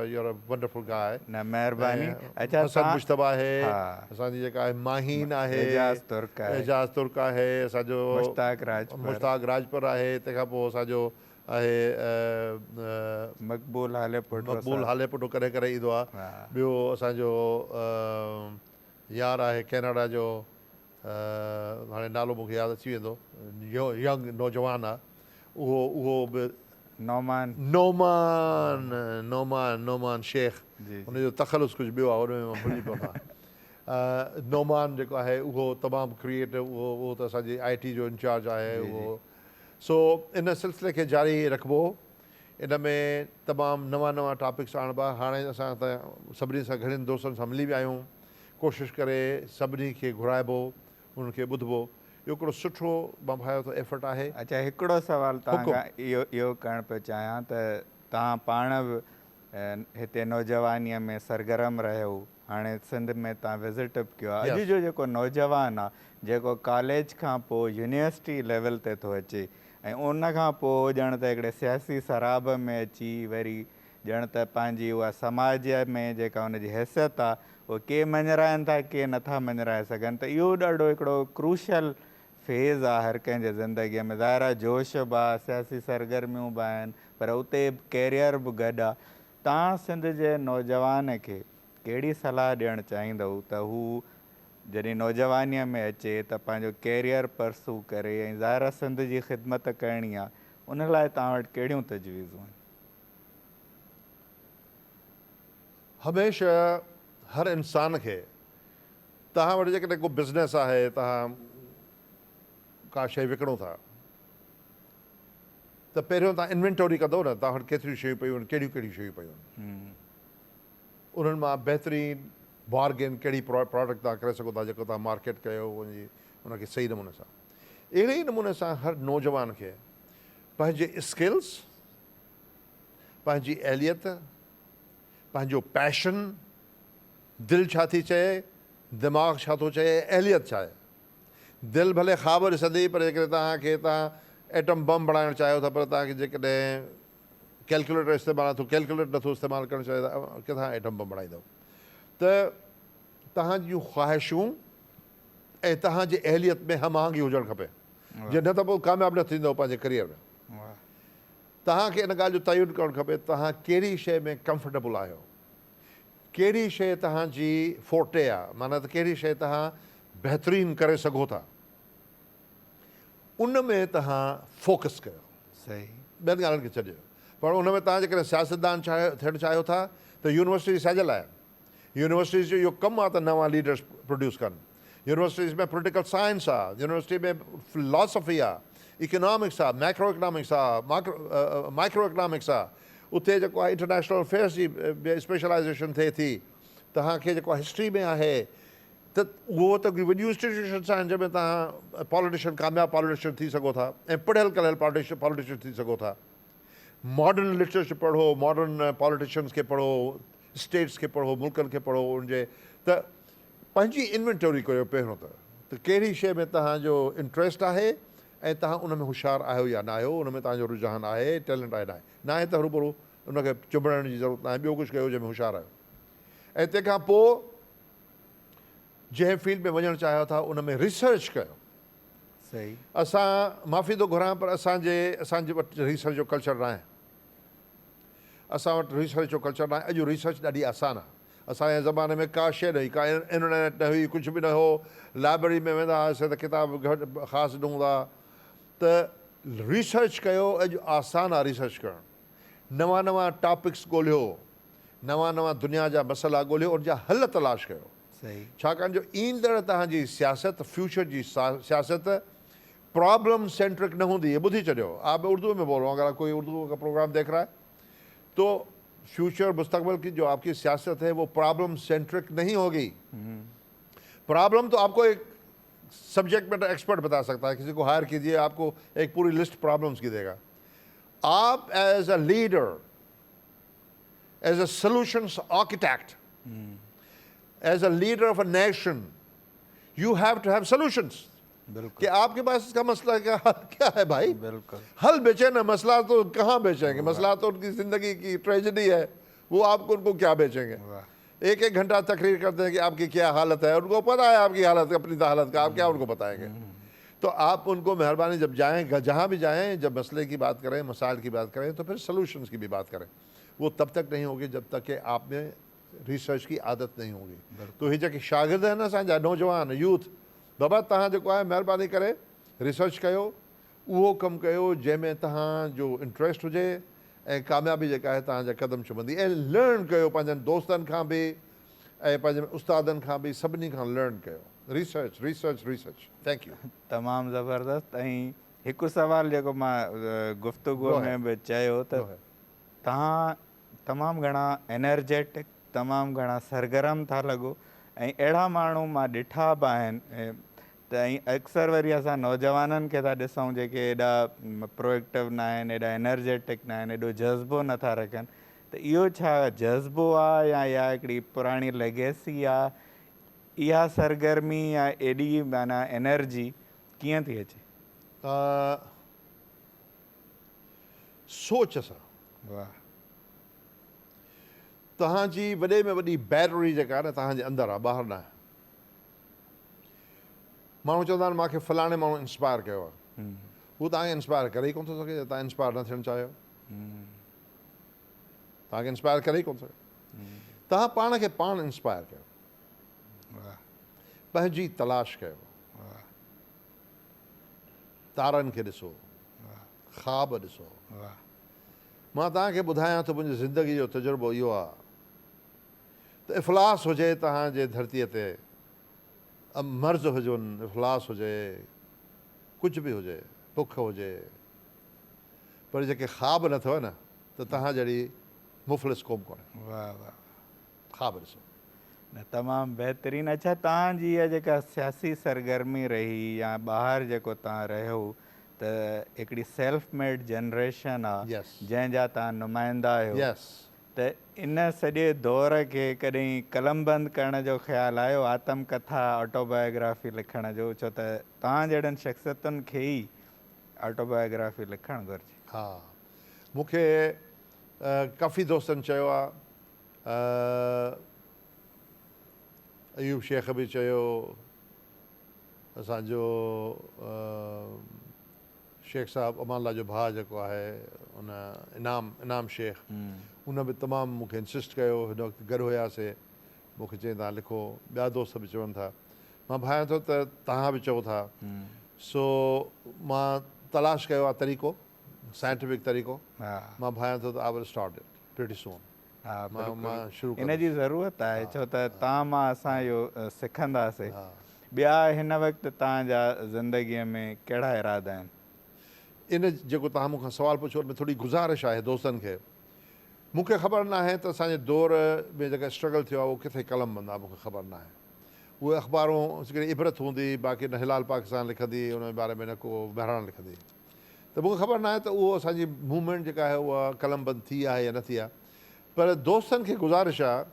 [SPEAKER 2] वंडरफुल गाय।
[SPEAKER 1] न, महिरबानी। अच्छा,
[SPEAKER 2] हसन मुश्तबा आहे,
[SPEAKER 1] हा,
[SPEAKER 2] असांजी जेका आहे माहीन आहे,
[SPEAKER 1] एजाज़ तुर्क आहे,
[SPEAKER 2] एजाज़ तुर्क आहे, असांजो मुश्ताक राजपर आहे, तंहिंखां पोइ असांजो आहे
[SPEAKER 1] मक़बूल
[SPEAKER 2] मक़बूल हालेपुटो कॾहिं कॾहिं ईंदो आहे। ॿियो असांजो यार आहे कैनेडा जो, हाणे नालो मूंखे यादि अची वेंदो, यंग नौजवान आहे, उहो बि नोमान शेख, हुनजो तख़लुस कुझु ॿियो आहे, हुन में मां भुलिजी पवंदो आहे। नोमान जेको आहे उहो तमामु क्रिएटिव, उहो त असांजी IT जो इंचार्ज आहे उहो। सो इन सिलसिले खे जारी रखिबो। इन में तमामु नवां टॉपिक्स आणिबा। हाणे असां त सभिनी सां घणनि दोस्तनि सां मिली विया आहियूं, कोशिशि करे सभिनी खे घुराइबो, उन्हनि खे ॿुधिबो। इहो हिकिड़ो सुठो मां भायो त एफर्ट आहे।
[SPEAKER 1] अच्छा, हिकिड़ो सुवाल तव्हां इहो करणु पियो चाहियां त तव्हां पाण बि हिते नौजवानीअ में सरगर्म रहियो, हाणे सिंध में तव्हां विज़िट बि कयो आहे। अॼु जो जेको नौजवान आहे, जेको कॉलेज खां पोइ यूनिवर्सिटी लेवल ते थो अचे ऐं उन खां पोइ ॼण त हिकिड़े सियासी सराब में अची वरी ॼण त पंहिंजी उहा समाज में जेका हुनजी हैसियत आहे उहो के मञराइनि था, के नथा मञराए सघनि। त इहो ॾाढो हिकिड़ो क्रूशल फेज़ आहे हर कंहिंजे ज़िंदगीअ में। ज़ाहिर आहे जोश बि आहे, सियासी सरगर्मियूं बि आहिनि, पर उते कैरियर बि गॾु आहे। तव्हां सिंध जे नौजवान खे कहिड़ी सलाह ॾियणु चाहींदव त हू जॾहिं नौजवानीअ में अचे त पंहिंजो कैरियर परसू करे ऐं ज़ाहिर सिंध जी ख़िदमत करणी आहे, उन लाइ तव्हां वटि कहिड़ियूं तजवीज़ूं आहिनि?
[SPEAKER 2] हमेशह हर इंसान खे, तव्हां वटि जेकॾहिं को बिज़नेस आहे, तव्हां का शइ विकिणो था, त पहिरियों तव्हां इन्वेंटोरी कंदो न, तव्हां वटि केतिरियूं शयूं पियूं आहिनि, कहिड़ियूं कहिड़ियूं शयूं पियूं आहिनि, उन्हनि मां बहितरीनु बारगेन कहिड़ी प्रोडक्ट तव्हां करे सघो था जेको तव्हां मार्केट कयो उनखे सही नमूने सां। अहिड़े ई नमूने सां हर नौजवान खे पंहिंजे स्किल्स, पंहिंजी एहलियत, पंहिंजो पैशन, दिलि छा थी चए, दिमाग़ छा थो चए, एहलियत छा आहे। दिलि भले ख़्वाब ॾिसंदी, पर जेकॾहिं तव्हां एटम बम बणाइणु चाहियो था, पर तव्हांखे जेकॾहिं कैलकुलेटर इस्तेमालु नथो, कैलकुलेटर नथो इस्तेमालु करणु चाहियो था, किथां एटम बम बणाईंदव। त तव्हां जूं ख़्वाहिशूं ऐं तव्हांजी एहलियत में हमाहंगी हुजणु खपे, जे न त पोइ कामयाबु न थींदव पंहिंजे करियर में। तव्हांखे इन ॻाल्हि जो तयन करणु खपे तव्हां कहिड़ी शइ में कंफर्टेबल आहियो, कहिड़ी शइ तव्हांजी फोर्टे आहे, माना त कहिड़ी शइ तव्हां बहितरीनु करे सघो था, उन में तव्हां फोकस कयो।
[SPEAKER 1] सही,
[SPEAKER 2] ॿियनि ॻाल्हियुनि खे छॾियो। पर उन में तव्हां जेकॾहिं सियासतदान थियणु चाहियो था त यूनिवर्सिटी साॼल आहे। यूनिवर्सिटीज़ जो इहो कमु आहे त नवां लीडर्स प्रोड्यूस कनि। यूनिवर्सिटीज़ में पोलिटिकल साइंस आहे, यूनिवर्सिटी में फिलॉसफी आहे, इकोनॉमिक्स आहे, मैक्रो इकोनॉमिक्स आहे, माइक्रो इकोनॉमिक्स आहे। उते जेको आहे इंटरनेशनल अफेयर्स जी स्पेशलाइज़ेशन थिए थी। तव्हांखे जेको आहे हिस्ट्री में आहे, त उहो त वॾियूं इंस्टीट्यूशन्स आहिनि जंहिंमें तव्हां पॉलिटिशियन, कामयाबु पॉलिटिशियन थी सघो था ऐं पढ़ियल कढ़ियल पॉलिटिशियन थी सघो था। मॉडर्न लिटरेचर पढ़ो, मॉडर्न पॉलिटिशियन्स खे पढ़ो, स्टेट्स खे पढ़ो, मुल्कनि खे पढ़ो। उनजे त पंहिंजी इन्वेंटरी कयो पहिरियों त कहिड़ी शइ में तव्हांजो इंट्रस्ट आहे ऐं तव्हां उन में होशियारु आहियो या न आहियो, उन में तव्हांजो रुझान आहे, टैलेंट आहे न आहे त हरूभरू उनखे चुभण जी ज़रूरत न आहे, ॿियो कुझु कयो जंहिंमें होशियारु आहियो। ऐं तंहिंखां पोइ जंहिं फील्ड में वञणु चाहियो था उन में रिसर्च कयो।
[SPEAKER 1] सही,
[SPEAKER 2] असां माफ़ी थो घुरां पर असांजे वटि रिसर्च जो कल्चर न आहे। असां वटि रिसर्च जो कल्चर न आहे। अॼु रिसर्च ॾाढी आसानु आहे। असांजे ज़माने में का शइ न हुई, का इंटरनेट न हुई, कुझु बि न हो। लाइब्रेरी में वेंदा हुआसीं त किताब घटि ख़ासि ॾूंदा। त रिसर्च कयो, अॼु आसानु आहे रिसर्च करणु। नवां नवां टॉपिक्स ॻोल्हियो, नवां नवां दुनिया जा मसइला ॻोल्हियो, उनजा हल तलाश कयो।
[SPEAKER 1] सही,
[SPEAKER 2] छाकाणि जो ईंदड़ तव्हांजी सियासत, फ्यूचर जी सियासत प्रॉब्लम सेंट्रिक न हूंदी। ये ॿुधी छॾियो। आप उर्दू में बोल रहा हूँ, अगर कोई उर्दू का प्रोग्राम देख रहा है तो फ्यूचर मुस्तकबिल की जो आपकी सियासत है वो प्रॉब्लम सेंट्रिक नहीं होगी। प्रॉब्लम तो आपको एक सब्जेक्ट मैटर एक्सपर्ट बता सकता है, किसी को हायर कीजिए, आपको एक पूरी लिस्ट प्रॉब्लम्स की देगा। आप as a leader, as a solutions architect, as a leader of a nation, you have to have solutions कि आपके पास इसका मसला क्या है भाई,
[SPEAKER 1] बिल्कुल
[SPEAKER 2] हल बेचे ना। मसला तो कहाँ बेचेंगे, मसला तो उनकी ज़िंदगी की ट्रेजेडी है, वो आपको उनको क्या बेचेंगे। एक एक घंटा तकरीर करते हैं कि आपकी क्या हालत है, उनको पता है आपकी हालत, अपनी हालत का, आप क्या उनको बताएंगे। तो आप उनको मेहरबानी जब जाएँ, जहाँ भी जाएँ, जब मसले की बात करें, मसाइल की बात करें, तो फिर सॉल्यूशंस की भी बात करें। वो तब तक नहीं होगी जब तक कि आप में रिसर्च की आदत नहीं होगी। तो ये जेके शागिर्द आहिनि असांजा नौजवान यूथ, बाबा तव्हां जेको आहे महिरबानी करे रिसर्च कयो, उहो कमु कयो जंहिंमें तव्हांजो इंट्रस्ट हुजे ऐं कामयाबी जेका आहे तव्हांजा कदम चुमंदी। ऐं लर्न कयो पंहिंजनि दोस्तनि खां बि ऐं पंहिंजे उस्तादनि खां बि, सभिनी खां लर्न कयो। Research research research. Thank U.
[SPEAKER 1] तमामु ज़बरदस्त। ऐं हिकु सुवालु जेको मां गुफ़्तगूअ में बि चयो त तव्हां तमामु घणा एनर्जेटिक, तमामु घणा सरगर्म था लॻो, ऐं अहिड़ा माण्हू मां ॾिठा बि आहिनि। त ऐं अक्सर वरी असां नौजवाननि खे था ॾिसूं जेके एॾा प्रोएक्टिव न आहिनि, एॾा एनर्जेटिक न आहिनि, एॾो जज़्बो नथा रखनि। त इहो छा जज़्बो आहे या इहा हिकिड़ी पुराणी लेगेसी आहे? इहा सरगर्मी या एॾी माना एनर्जी कीअं थी अचे?
[SPEAKER 2] सोच सां।
[SPEAKER 1] वाह।
[SPEAKER 2] तव्हांजी वॾे में वॾी बैटरी जेका आहे न तव्हांजे अंदरि आहे, ॿाहिरि न आहे। माण्हू चवंदा आहिनि मूंखे फलाणे माण्हू इंस्पायर कयो आहे, उहो तव्हांखे इंस्पायर करे ई कोन थो सघे, तव्हां इंस्पायर न थियणु चाहियो, तव्हांखे इंस्पायर करे ई कोन सघे। तव्हां पाण खे पाण इंस्पायर कयो, पंहिंजी तलाश कयो, तारनि खे ॾिसो, ख़्वाब ॾिसो। मां तव्हांखे ॿुधायां थो, मुंहिंजी ज़िंदगी जो तजुर्बो इहो आहे त इफ़लास हुजे तव्हांजे धरतीअ ते, मर्ज़ हुजनि, इफ़लास हुजे, कुझु बि हुजे, बुख हुजे, पर जेके ख़्वाब न अथव न, त तव्हां जहिड़ी मुफ़लिस क़ौम कोन्हे।
[SPEAKER 1] वाह वाह।
[SPEAKER 2] ख़्वाब ॾिसो।
[SPEAKER 1] न तमामु बहितरीनु। अच्छा, तव्हांजी इहा जेका सियासी सरगर्मी रही या ॿाहिरि जेको तव्हां रहियो, त हिकिड़ी सेल्फ मेड जनरेशन आहे जंहिंजा तव्हां नुमाइंदा आहियो, त इन सॼे दौर खे कॾहिं कलमबंदि करण जो ख़्यालु आयो, आत्मकथा ऑटोबायोग्राफी लिखण जो? छो त तव्हां जहिड़नि शख़्सियतुनि खे ई ऑटोबायोग्राफी लिखणु घुरिजे।
[SPEAKER 2] हा, मूंखे काफ़ी दोस्तनि चयो आहे, अयूब शेख बि चयो, असांजो शेख साहब अमानल्ला जो भाउ जेको आहे उन इनाम शेख, उन बि तमामु मूंखे इंसिस्ट कयो। हिन वक़्तु गॾु हुयासीं, मूंखे चई तव्हां लिखो। ॿिया दोस्त बि चवनि था, मां भायां थो त तव्हां बि चओ था। सो मां तलाश कयो आहे तरीक़ो, साइंटिफिक तरीक़ो। मां भायां थो त I will start it pretty soon. मां शुरू
[SPEAKER 1] इन जी ज़रूरत आहे, छो त तव्हां मां असां इहो सिखंदासीं। ॿिया हिन वक़्तु तव्हांजा ज़िंदगीअ में कहिड़ा इरादा आहिनि?
[SPEAKER 2] इन जेको तव्हां मूंखां सुवालु पुछो, उन में थोरी गुज़ारिश आहे दोस्तनि खे। मूंखे ख़बर न आहे त असांजे दौर में जेका स्ट्रगल थियो आहे उहो किथे कलमबंदि आहे, मूंखे ख़बर न आहे। उहे अख़बारूं हिकिड़ी इबरत हूंदी, बाक़ी न हिलाल पाकिस्तान लिखंदी, उन जे बारे में न को बहिराण लिखंदी। त मूंखे ख़बर न आहे त उहो असांजी मूवमेंट जेका आहे उहा कलमबंदि थी आहे या न थी आहे। पर दोस्तनि खे गुज़ारिश आहे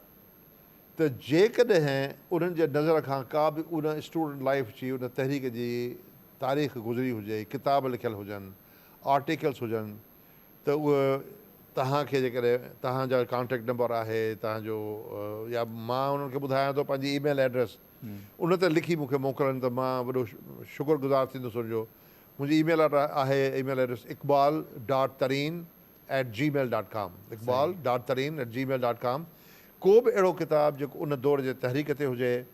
[SPEAKER 2] त जेकॾहिं उन्हनि जे नज़र खां का बि उन स्टूडेंट लाइफ जी, उन तहरीक जी तारीख़ गुज़री हुजे, किताब लिखियलु हुजनि, आर्टिकल्स हुजनि, त उहे तव्हांखे जेकॾहिं तव्हांजा कॉन्टेक्ट नंबर आहे तव्हांजो, या मां उन्हनि खे ॿुधायां थो पंहिंजी ईमेल एड्रेस, उन ते लिखी मूंखे मोकिलनि त मां वॾो शुक्रगुज़ार थींदुसि उनजो। मुंहिंजी ईमेल आहे ईमेल एड्रेस iqbal.tareen@gmail.com, iqbal.tareen@gmail.com। को बि अहिड़ो किताबु जेको उन दौर जे तहरीक ते हुजे,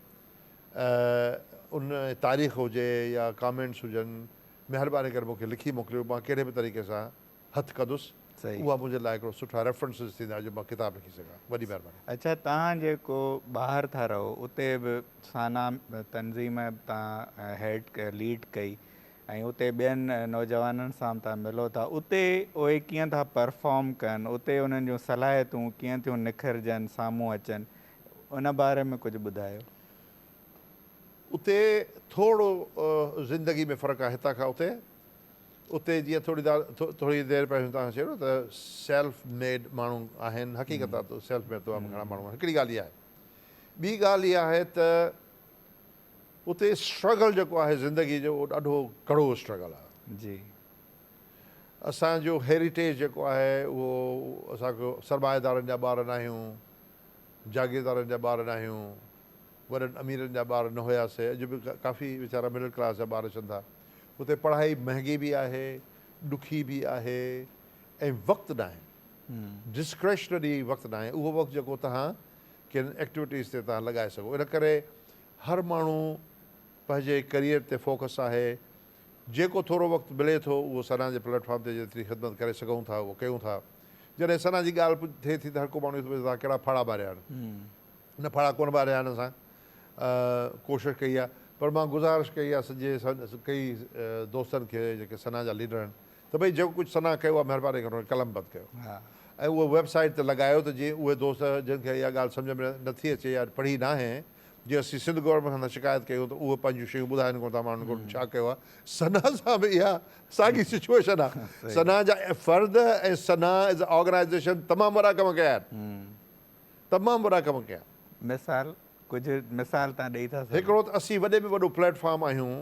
[SPEAKER 2] उन तारीख़ हुजे या कमेंट्स हुजनि, महिरबानी करे मूंखे लिखी मोकिलियो। मां कहिड़े बि तरीक़े सां हथु कंदुसि, उहा मुंहिंजे लाइ हिकिड़ो सुठा रेफरेंसिस थींदा जो मां किताबु लिखी सघां। वॾी महिरबानी।
[SPEAKER 1] अच्छा, तव्हां जेको ॿाहिरि था रहो, उते बि साना तनज़ीम तव्हां लीड कई, ऐं उते ॿियनि नौजवाननि सां तव्हां मिलो था, उते उहे कीअं था परफॉर्म कनि, उते उन्हनि जूं सलाहियतूं कीअं थियूं निखिरजनि, साम्हूं अचनि, उन बारे में कुझु ॿुधायो।
[SPEAKER 2] उते थोरो ज़िंदगी में फ़र्क़ु आहे हितां खां उते। उते जीअं थोरी देरि पहिरियों तव्हां चयो त सेल्फ मेड माण्हू आहिनि, हक़ीक़त आहे त सेल्फ मेड तमामु घणा माण्हू आहिनि। हिकिड़ी ॻाल्हि इहा आहे। ॿी ॻाल्हि इहा आहे त उते स्ट्रगल जेको आहे ज़िंदगी जो उहो ॾाढो कड़ो स्ट्रगल आहे
[SPEAKER 1] जी
[SPEAKER 2] असांजो हेरिटेज जेको आहे उहो असांखे सरमाएदारनि जा ॿार न आहियूं जागीरदारनि जा ॿार न आहियूं वॾनि अमीरनि जा ॿार न हुयासीं अॼु बि काफ़ी वीचारा मिडिल क्लास जा ॿार अचनि था उते पढ़ाई महांगी बि आहे ॾुखी बि आहे ऐं वक़्तु न आहे डिस्क्रेशनरी वक़्तु न आहे उहो वक़्तु जेको तव्हां किन एक्टिविटीज़ ते तव्हां लॻाए सघो इन करे हर माण्हू पंहिंजे करियर ते फोकस आहे जेको थोरो वक़्तु मिले थो उहो सना जे प्लेटफॉर्म ते जेतिरी ख़िदमत करे सघूं था उहो कयूं था जॾहिं सना जी ॻाल्हि थिए थी त हर को माण्हू तव्हां कहिड़ा फाड़ा ॿारिया आहिनि न फाड़ा कोन ॿारिया आहिनि असां कोशिशि कई आहे पर मां गुज़ारिश कई आहे सॼे कई दोस्तनि खे जेके सना जा लीडर आहिनि त भई जेको कुझु सना कयो आहे महिरबानी करे कलमबंद कयो ऐं उहो वेबसाइट ते लॻायो त जीअं उहे दोस्त जिन खे इहा ॻाल्हि सम्झ में नथी अचे या पढ़ी न आहे जीअं असीं सिंध गवर्नमेंट खां शिकायत कयूं त उहे पंहिंजूं शयूं ॿुधाइनि कोन था माण्हुनि कोन छा कयो आहे सना सां बि इहा साॻी सिचुएशन आहे सना जा फ़र्द ऐं सना एज़ अ ऑर्गनाइज़ेशन तमामु वॾा कम कया आहिनि तमामु वॾा कम कया
[SPEAKER 1] मिसाल कुझु मिसाल तव्हां ॾेई था
[SPEAKER 2] हिकिड़ो त असीं वॾे में वॾो प्लेटफॉर्म आहियूं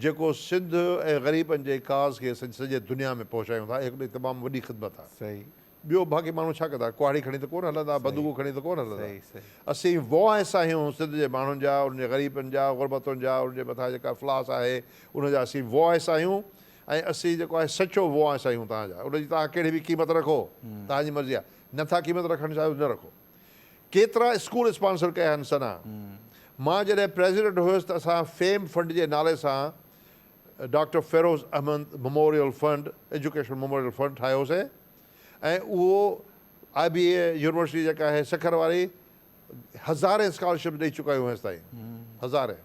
[SPEAKER 2] जेको सिंध ऐं ग़रीबनि जे काज़ खे सॼे दुनिया में पहुचायूं था हिकिड़ी तमामु वॾी ख़िदमत आहे
[SPEAKER 1] सही
[SPEAKER 2] ॿियो बाक़ी माण्हू छा कंदा कुहाड़ी खणी त कोन हलंदा बंदूकूं खणी त कोन हलंदा असीं वॉइस आहियूं सिंध जे माण्हुनि जा उनजे ग़रीबनि जा गुरबतुनि जा उनजे मथां जेका फ्लास आहे उनजा असीं वॉइस आहियूं ऐं असीं जेको आहे सचो वॉइस आहियूं तव्हांजा उनजी तव्हां कहिड़ी बि क़ीमत रखो तव्हांजी मर्ज़ी आहे नथा क़ीमत रखणु चाहियो न रखो केतिरा स्कूल स्पॉन्सर कया आहिनि सना मां जॾहिं प्रेसिडेंट हुयुसि त असां फेम फंड जे नाले सां doctor Feroz Ahmed memorial fund education memorial fund ठाहियोसीं ऐं उहो IBA यूनिवर्सिटी जेका आहे सिखर वारी हज़ारे स्कॉलरशिप ॾेई चुका आहियूं हेसि ताईं हज़ारे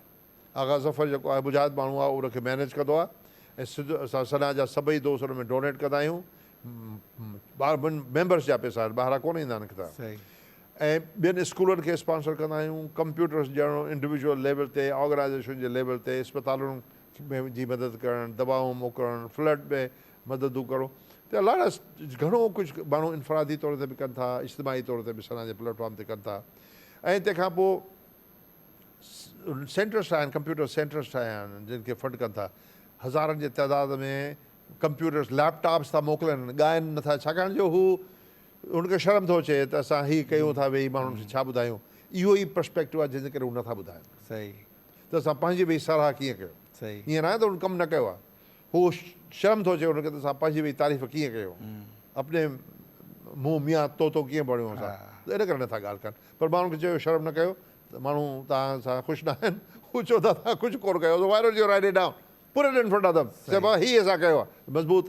[SPEAKER 2] आगा ज़फ़र जेको आहे बुझाद माण्हू आहे उनखे मैनेज कंदो आहे ऐं सिधो असां सना जा सभई दोस्त हुन में डोनेट कंदा आहियूं मेंबर्स जा पैसा ॿाहिरां कोन ईंदा आहिनि किताब ऐं ॿियनि स्कूलनि खे स्पॉन्सर कंदा आहियूं कंप्यूटर्स ॼणो इंडिविजुअल लेवल ते ऑर्गनाइज़ेशन जे लेवल ते इस्पतालुनि जी मदद करणु दवाऊं मोकिलणु फ्लड में मददूं करो त अलाह घणो कुझु माण्हू इनफ़रादी तौर ते बि कनि था इज्तिमाही तौर ते बि सना जे प्लेटफॉर्म ते कनि था ऐं तंहिंखां पोइ सेंटर्स ठाहिया आहिनि कंप्यूटर सेंटर्स ठाहिया आहिनि जिन खे फंड कनि था हज़ारनि जे तइदाद में कंप्यूटर्स लैपटॉप्स था मोकिलनि ॻाइनि नथा छाकाणि जो हू उनखे शर्म थो अचे त असां हीअ कयूं था वेही माण्हुनि खे छा ॿुधायूं इहो ई पर्सपेक्टिव आहे जंहिंजे करे हू नथा ॿुधाइनि
[SPEAKER 1] सही
[SPEAKER 2] त असां पंहिंजी वेही साराह कीअं कयो
[SPEAKER 1] सही
[SPEAKER 2] ईअं न आहे त हुन कमु न कयो आहे हू शर्म थो अचे हुनखे त असां पंहिंजी वेही तारीफ़ कीअं कयूं अपने मुंहुं मियां तोतो कीअं बणियूं असां त इन करे नथा ॻाल्हि कनि पर माण्हुनि खे चयो शर्म न कयो त माण्हू तव्हां सां ख़ुशि न आहिनि हू चओ था तव्हां कुझु कोन कयो why don't you write it down put it in front of them चइबो आहे हीअ असां कयो आहे मज़बूत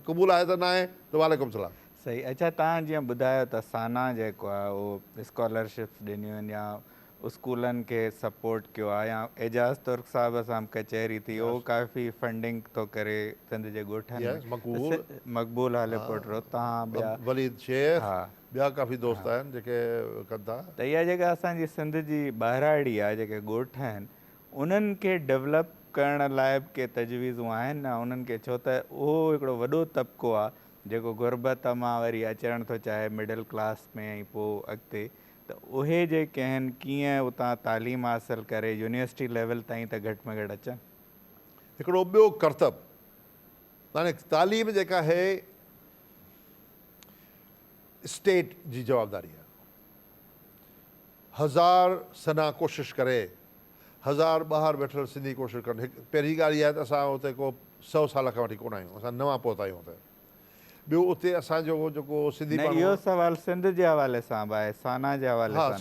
[SPEAKER 2] क़बूल आहे त न आहे त वालेकुम सलाम
[SPEAKER 1] सही अच्छा तव्हां जीअं ॿुधायो त साना जेको आहे उहो स्कॉलरशिप्स ॾिनियूं आहिनि या स्कूलनि खे सपोर्ट कयो आहे या एजाज़ तुर्क साहिब सां कचहरी थी उहो काफ़ी फंडिंग थो करे सिंध जे ॻोठनि मक़बूल हाले पोटरो तव्हां ॿिया
[SPEAKER 2] वलीद शेख ॿिया काफ़ी दोस्त आहिनि जेके कनि था
[SPEAKER 1] त इहा जेका असांजी सिंध जी ॿाहिराड़ी आहे जेके ॻोठ आहिनि उन्हनि खे डेवलप करण लाइ बि के तजवीज़ूं आहिनि न उन्हनि खे छो त उहो हिकिड़ो वॾो तबिको आहे जेको गुरबत मां वरी अचणु थो चाहे मिडल क्लास में ऐं पोइ अॻिते त उहे जेके आहिनि कीअं उतां तालीम हासिलु करे यूनिवर्सिटी लेवल ताईं त घटि में घटि अचनि
[SPEAKER 2] हिकिड़ो ॿियो करतब माने तालीम जेका आहे स्टेट जी जवाबदारी आहे हज़ार सना कोशिशि करे हज़ार ॿाहिरि वेठल सिंधी कोशिशि कनि पहिरीं ॻाल्हि इहा आहे त असां हुते को 100 साल खां वठी कोन आहियूं असां नवां पहुता आहियूं हुते ॿियो उते असांजो जेको सिंधी
[SPEAKER 1] इहो सुवालु सिंध जे हवाले सां बि आहे साना जे हवाले
[SPEAKER 2] हा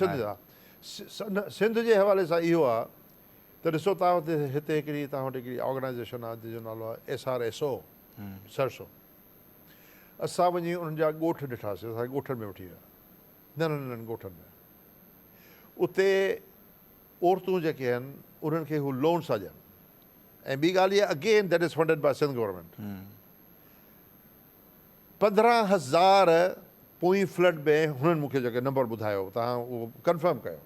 [SPEAKER 2] सिंध जे हवाले सां इहो आहे त ॾिसो तव्हां हुते हिते हिकिड़ी तव्हां वटि हिकिड़ी ऑर्गनाइज़ेशन आहे जंहिंजो नालो आहे SRSO सरसो असां वञी उन्हनि जा ॻोठ ॾिठासीं असांखे ॻोठनि में वठी विया नंढनि नंढनि ॻोठनि में उते औरतूं जेके आहिनि उन्हनि खे हू लोन सां ॾियनि ऐं ॿी ॻाल्हि इहा again that is funded by Sindh government 15,000 पोइ फ्लड में हुननि मूंखे जेके नंबर ॿुधायो तव्हां उहो कंफर्म कयो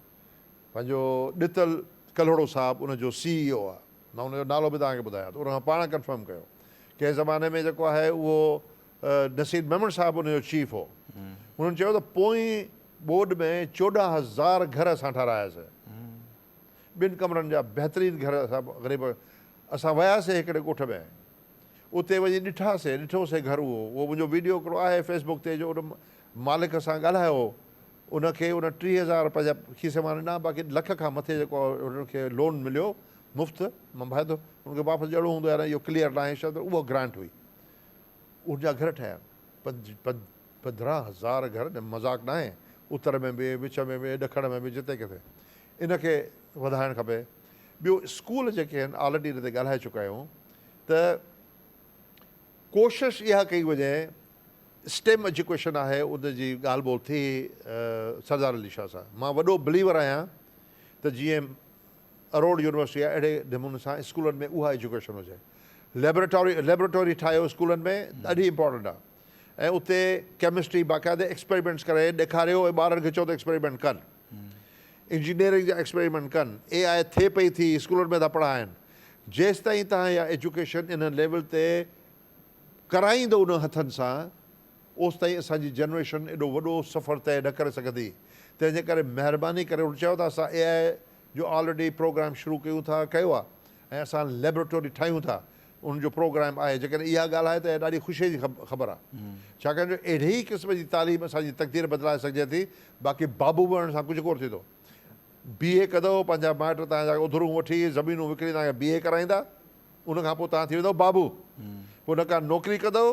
[SPEAKER 2] पंहिंजो ॾितल कलोड़ो साहिबु उनजो CEO आहे मां उनजो नालो बि तव्हांखे ॿुधायां थो उनखां पाण कंफर्म कयो कंहिं ज़माने में जेको आहे उहो नसीर मेमन साहिबु उनजो चीफ हो हुननि चयो त पोइ बोर्ड में 14,000 घर असां ठारायासीं 2 कमरनि जा बहितरीनु घर असां ग़रीब असां वियासीं हिकिड़े ॻोठ में उते वञी ॾिठोसीं घर उहो मुंहिंजो वीडियो हिकिड़ो आहे फेसबुक ते जो उन मालिक सां ॻाल्हायो उनखे उन 30,000 पंहिंजा खीसे मां ॾिना बाक़ी लख खां मथे जेको उनखे लोन मिलियो मुफ़्त मां भाई थो उनखे वापसि ॾियणो हूंदो आहे इहो क्लियर न आहे शायदि उहा ग्रांट हुई उनजा घर ठहिया 15,000 घर मज़ाक न आहे उत्तर में बि विच में बि ॾखण में बि जिते किथे इनखे वधाइणु खपे ॿियो स्कूल जेके आहिनि ऑलरेडी हिन ते ॻाल्हाए चुका आहियूं त कोशिशि इहा कई वञे स्टेम एजुकेशन आहे उनजी ॻाल्हि ॿोल थी सरदार अली शाह सां मां वॾो बिलीवर आहियां त जीअं अरोड़ यूनिवर्सिटी आहे अहिड़े नमूने सां स्कूलनि में उहा एजुकेशन हुजे लेबोरेटरी ठाहियो स्कूलनि में ॾाढी इम्पोर्टेंट आहे ऐं उते केमिस्ट्री बाक़ाइदे एक्सपेरिमेंट्स करे ॾेखारियो ऐं ॿारनि खे चओ त एक्सपेरिमेंट कनि इंजीनियरिंग जा एक्सपेरिमेंट कनि AI थिए पई थी स्कूलनि में था पढ़ाइनि जेसि ताईं तव्हां इहा एजुकेशन इन लेवल ते कराईंदो उन हथनि सां ओसि ताईं असांजी जनरेशन एॾो वॾो सफ़र तइ न करे सघंदी तंहिंजे करे महिरबानी करे चयो था असां AI जो ऑलरेडी प्रोग्राम शुरू कयो आहे ऐं असां लेबोरेटरी ठाहियूं था उनजो प्रोग्राम आहे जेकॾहिं इहा ॻाल्हि आहे त ॾाढी ख़ुशीअ जी ख़बर आहे छाकाणि जो अहिड़े ई क़िस्म जी तालीम असांजी तक़दीर बदिलाए सघिजे थी बाक़ी बाबू बणण सां कुझु कोन थींदो BA कंदव पंहिंजा माइट तव्हांजा उधरूं वठी ज़मीनूं विकिणी तव्हांखे BA कराईंदा उनखां पोइ तव्हां थी वेंदव बाबू पोइ उन खां नौकिरी कंदव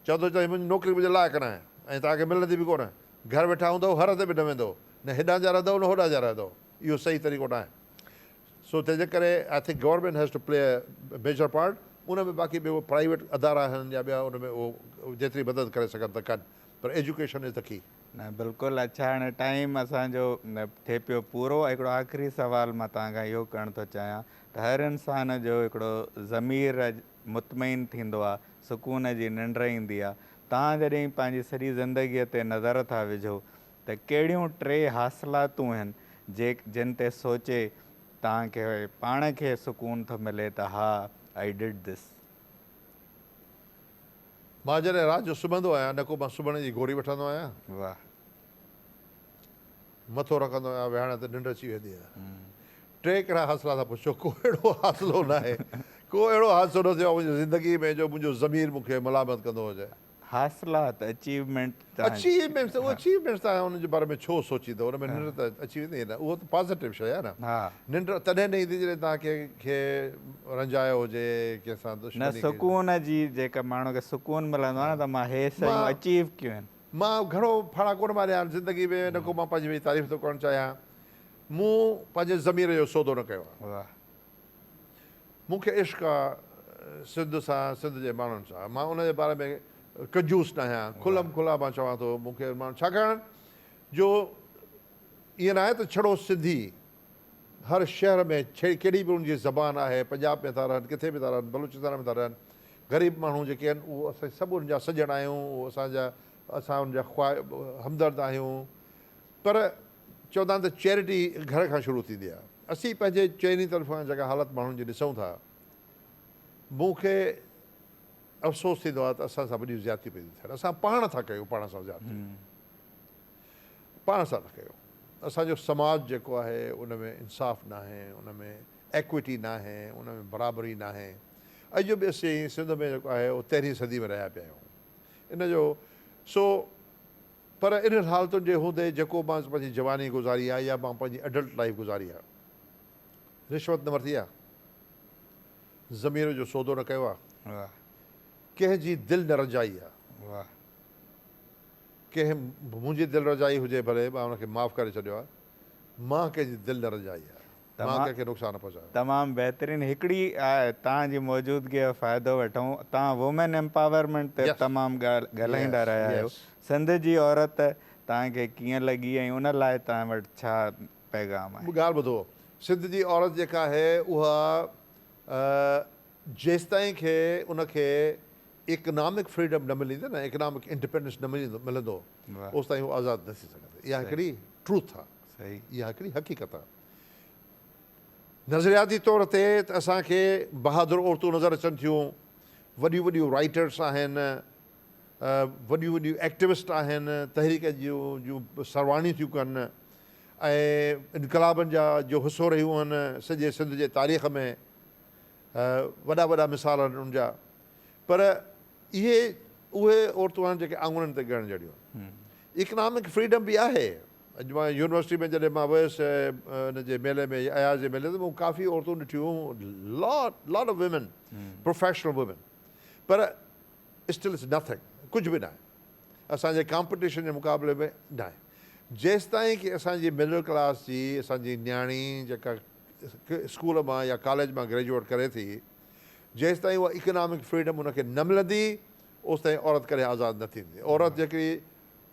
[SPEAKER 2] चवंदो मुंहिंजी नौकिरी मुंहिंजे लाइक़ु न आहे ऐं तव्हांखे मिलंदी बि कोन घर वेठा हूंदव हर ते बि न वेंदव न हेॾां जा रहंदव न होॾां जा रहंदव इहो सही तरीक़ो न आहे सो तंहिंजे करे I think government has to play a major part उन में बाक़ी ॿियो प्राइवेट अदारा आहिनि या ॿिया उन में उहो जेतिरी मदद करे सघनि था कनि पर एजुकेशन इज़ द की
[SPEAKER 1] न बिल्कुलु अच्छा हाणे टाइम असांजो थिए पियो पूरो हिकिड़ो आख़िरी सुवाल मां तव्हांखां इहो करणु थो चाहियां त हर इंसान जो हिकिड़ो ज़मीर मुतमइन थींदो आहे सुकून जी निंड ईंदी आहे तव्हां जॾहिं पंहिंजी सॼी ज़िंदगीअ ते नज़र था विझो त कहिड़ियूं 3 हासिलातूं आहिनि जिन ते सोचे तव्हांखे पाण खे सुकून थो मिले त हा आई डिड दिस
[SPEAKER 2] मां जॾहिं राति जो सुम्हंदो आहियां न को मां सुम्हण जी गोरी वठंदो आहियां
[SPEAKER 1] वाह
[SPEAKER 2] मथो रखंदो आहियां वेहण ते निंड अची वेंदी आहे 3 कहिड़ा हासिला था पुछो को अहिड़ो हासिलो न आहे को अहिड़ो हादिसो न थियो आहे मुंहिंजी ज़िंदगी में जो मुंहिंजो ज़मीर मूंखे मलामत कंदो हुजे
[SPEAKER 1] हासिलात अचीवमेंट
[SPEAKER 2] अचीवमेंट्स तव्हां हुनजे बारे में छो सोचींदो हुन में निंड त अची वेंदी न उहो त पॉज़िटिव शइ आहे न निंड तॾहिं न ईंदी जॾहिं तव्हां कंहिंखे रंजायो हुजे कंहिंसां
[SPEAKER 1] न सुकून जी जेका माण्हू खे सुकून मिलंदो आहे न त मां हे शयूं अचीव कयूं आहिनि
[SPEAKER 2] मां घणो फाड़ा कोन मारिया आहिनि ज़िंदगी में न को मां पंहिंजी तारीफ़ थो करणु चाहियां मूं पंहिंजे ज़मीर जो सौदो न कयो आहे मूंखे इश्क़ आहे सिंध सां सिंध जे माण्हुनि सां मां उनजे बारे में कंजूस न आहियां खुलम खुला मां चवां थो मूंखे माण्हू छाकाणि जो ईअं न आहे त छड़ो सिंधी हर शहर में कहिड़ी बि उनजी ज़बान आहे पंजाब में था रहनि किथे बि था रहनि बलूचिस्तान में था रहनि ग़रीब माण्हू जेके आहिनि उहे असां सभु उनजा सॼण आहियूं असां उनजा हमदर्द आहियूं पर चवंदा आहिनि त चैरिटी घर खां शुरू थींदी आहे असीं पंहिंजे चइनी तरफ़ां जेका हालत माण्हुनि जी ॾिसूं था मूंखे अफ़सोस थींदो आहे त असां सां वॾियूं ज़्यादतियूं पई थियनि असां पाण था कयूं पाण सां ज़्यादतियूं पाण सां था कयूं असांजो समाज जेको आहे उन में इंसाफ़ न आहे उन में एक्विटी न आहे उन में बराबरी न आहे अॼु बि असीं सिंध में जेको आहे उहो 13हीं सदी में रहिया पिया आहियूं इन जो सो पर इन हालतुनि जे हूंदे जेको मां पंहिंजी जवानी गुज़ारी आहे या मां पंहिंजी एडल्ट लाइफ गुज़ारी आहे रिश्वत न वरिती आहे ज़मीर जो सौदो न कयो आहे कंहिंजी दिलि न रजाई आहे कंहिं मुंहिंजी दिलि रजाई हुजे भले मां हुनखे माफ़ु करे छॾियो आहे मां कंहिंजी दिलि न रजाई आहे मां कंहिंखे नुक़सानु न पहुचायो
[SPEAKER 1] तमामु बहितरीनु हिकिड़ी तव्हांजी मौजूदगीअ जो फ़ाइदो वठूं तव्हां वुमेन एम्पावरमेंट ते तमामु ॻाल्हाईंदा रहिया आहियो सिंध जी औरत तव्हांखे कीअं लॻी ऐं उन लाइ तव्हां वटि छा पैगाम आहे
[SPEAKER 2] ॻाल्हि ॿुधो सिंध जी औरत जेका आहे उहा जेसि ताईं खे उनखे इकनॉमिक फ्रीडम न मिलंदी न इकनॉमिक इंडिपेंडेंस न मिलंदो ओसि ताईं उहो आज़ादु न थी सघंदी इहा हिकिड़ी ट्रूथ आहे
[SPEAKER 1] सही
[SPEAKER 2] इहा हिकिड़ी हक़ीक़त आहे नज़रियाती तौर ते त असांखे बहादुर औरतूं नज़र अचनि थियूं वॾियूं वॾियूं राइटर्स आहिनि वॾियूं वॾियूं एक्टिविस्ट आहिनि तहरीक जूं सरवाणी थियूं कनि ऐं इनकलाबनि जा जो हिसो रहियूं आहिनि सॼे सिंध जे तारीख़ में, वॾा वॾा मिसाल आहिनि उन जा। पर उहे औरतूं आहिनि जेके आङुरनि ते ॻणण जहिड़ियूं आहिनि। इकनॉमिक फ्रीडम बि आहे। अॼु मां यूनिवर्सिटी में जॾहिं मां वियुसि हिन जे मेले में, अयाज़ जे मेले, त मूं काफ़ी औरतूं ॾिठियूं, lot of women, professional women. पर स्टिल इज़ नथिंग, कुझु बि न आहे असांजे कॉम्पिटिशन जे मुक़ाबले में न आहे। जेसि ताईं की असांजी मिडल क्लास जी असांजी न्याणी जेका स्कूल मां या कॉलेज मां ग्रेजुएट करे थी, जेसि ताईं उहा इकनॉमिक फ्रीडम उनखे न मिलंदी, ओसि ताईं औरत करे आज़ादु न थींदी। औरत जेकी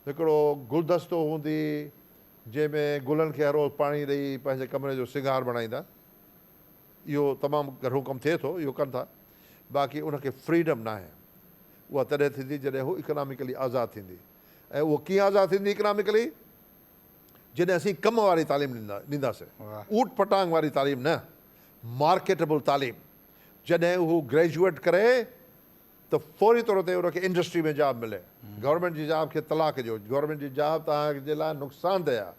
[SPEAKER 2] हिकिड़ो गुलदस्तो हूंदी जंहिंमें गुलनि खे हर रोज़ु पाणी ॾेई पंहिंजे कमरे जो सिंगार बणाईंदा, इहो तमामु घणो कमु थिए थो, इहो कनि था, बाक़ी उनखे फ्रीडम न आहे। उहा तॾहिं थींदी जॾहिं हू इकनॉमिकली आज़ादु थींदी। ऐं उहो कीअं आज़ादु थींदी इकनॉमिकली? जॾहिं असीं कम वारी तालीम ॾींदासीं, ऊट पटांग वारी तालीम न, मार्केटेबल तालीम। जॾहिं हू ग्रेजुएट करे त फौरी तौर ते उनखे इंडस्ट्री में जॉब मिले। गवर्नमेंट जी जॉब खे तलाक ॾियो, गवर्नमेंट जी जॉब तव्हांजे लाइ नुक़सानदेह आहे,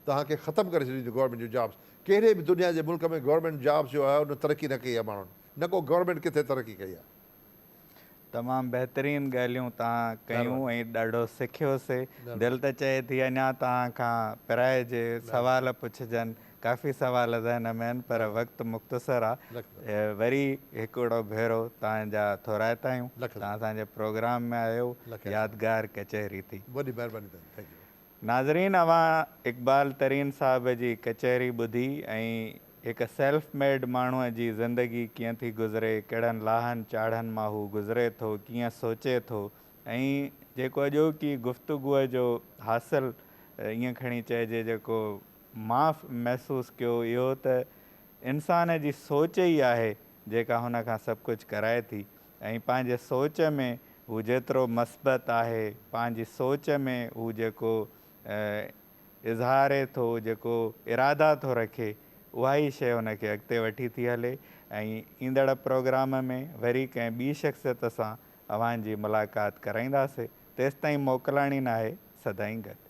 [SPEAKER 2] तव्हांखे ख़तमु करे छॾींदी गवर्नमेंट जी जॉब्स। कहिड़े बि दुनिया जे मुल्क में गवर्नमेंट जॉब्स जो आहे उन तरक़ी न कई आहे माण्हुनि, न को गवर्नमेंट किथे तरक़ी कई आहे।
[SPEAKER 1] तमामु बहितरीनु ॻाल्हियूं तव्हां कयूं ऐं ॾाढो सिखियोसीं। दिलि त चए थी अञा तव्हां खां पराए जे सवाल पुछजनि, काफ़ी सवाल ज़हन में आहिनि, पर वक़्तु मुख़्तसर आहे। वरी हिकिड़ो भेरो तव्हांजा थोराइता आहियूं, तव्हां असांजे प्रोग्राम में आहियो, यादगार कचहरी थी।
[SPEAKER 2] वॾी महिरबानी अथव।
[SPEAKER 1] नाज़रीन, अवां इक़बाल तरीन साहिब जी कचहरी ॿुधी ऐं हिकु सेल्फ मेड माण्हूअ जी ज़िंदगी कीअं थी गुज़रे, कहिड़नि लाहनि चाढ़नि मां हू गुज़रे थो, कीअं सोचे थो, ऐं जेको अॼोकी गुफ़्तगूअ जो हासिलु ईअं खणी चइजे जेको मां महसूसु कयो, इहो त इंसान जी सोच ई आहे जेका हुन खां सभु कुझु कराए थी। ऐं पंहिंजे सोच में हू जेतिरो मस्बत आहे, पंहिंजी सोच में हू जेको इज़हारे थो, जेको इरादा थो रखे, उहा ई शइ हुनखे अॻिते वठी थी हले। ऐं ईंदड़ प्रोग्राम में वरी कंहिं ॿी शख़्सियत सां अव्हांजी मुलाक़ात कराईंदासीं। तेसिताईं मोकिलाणी न आहे, सदाईं गॾु।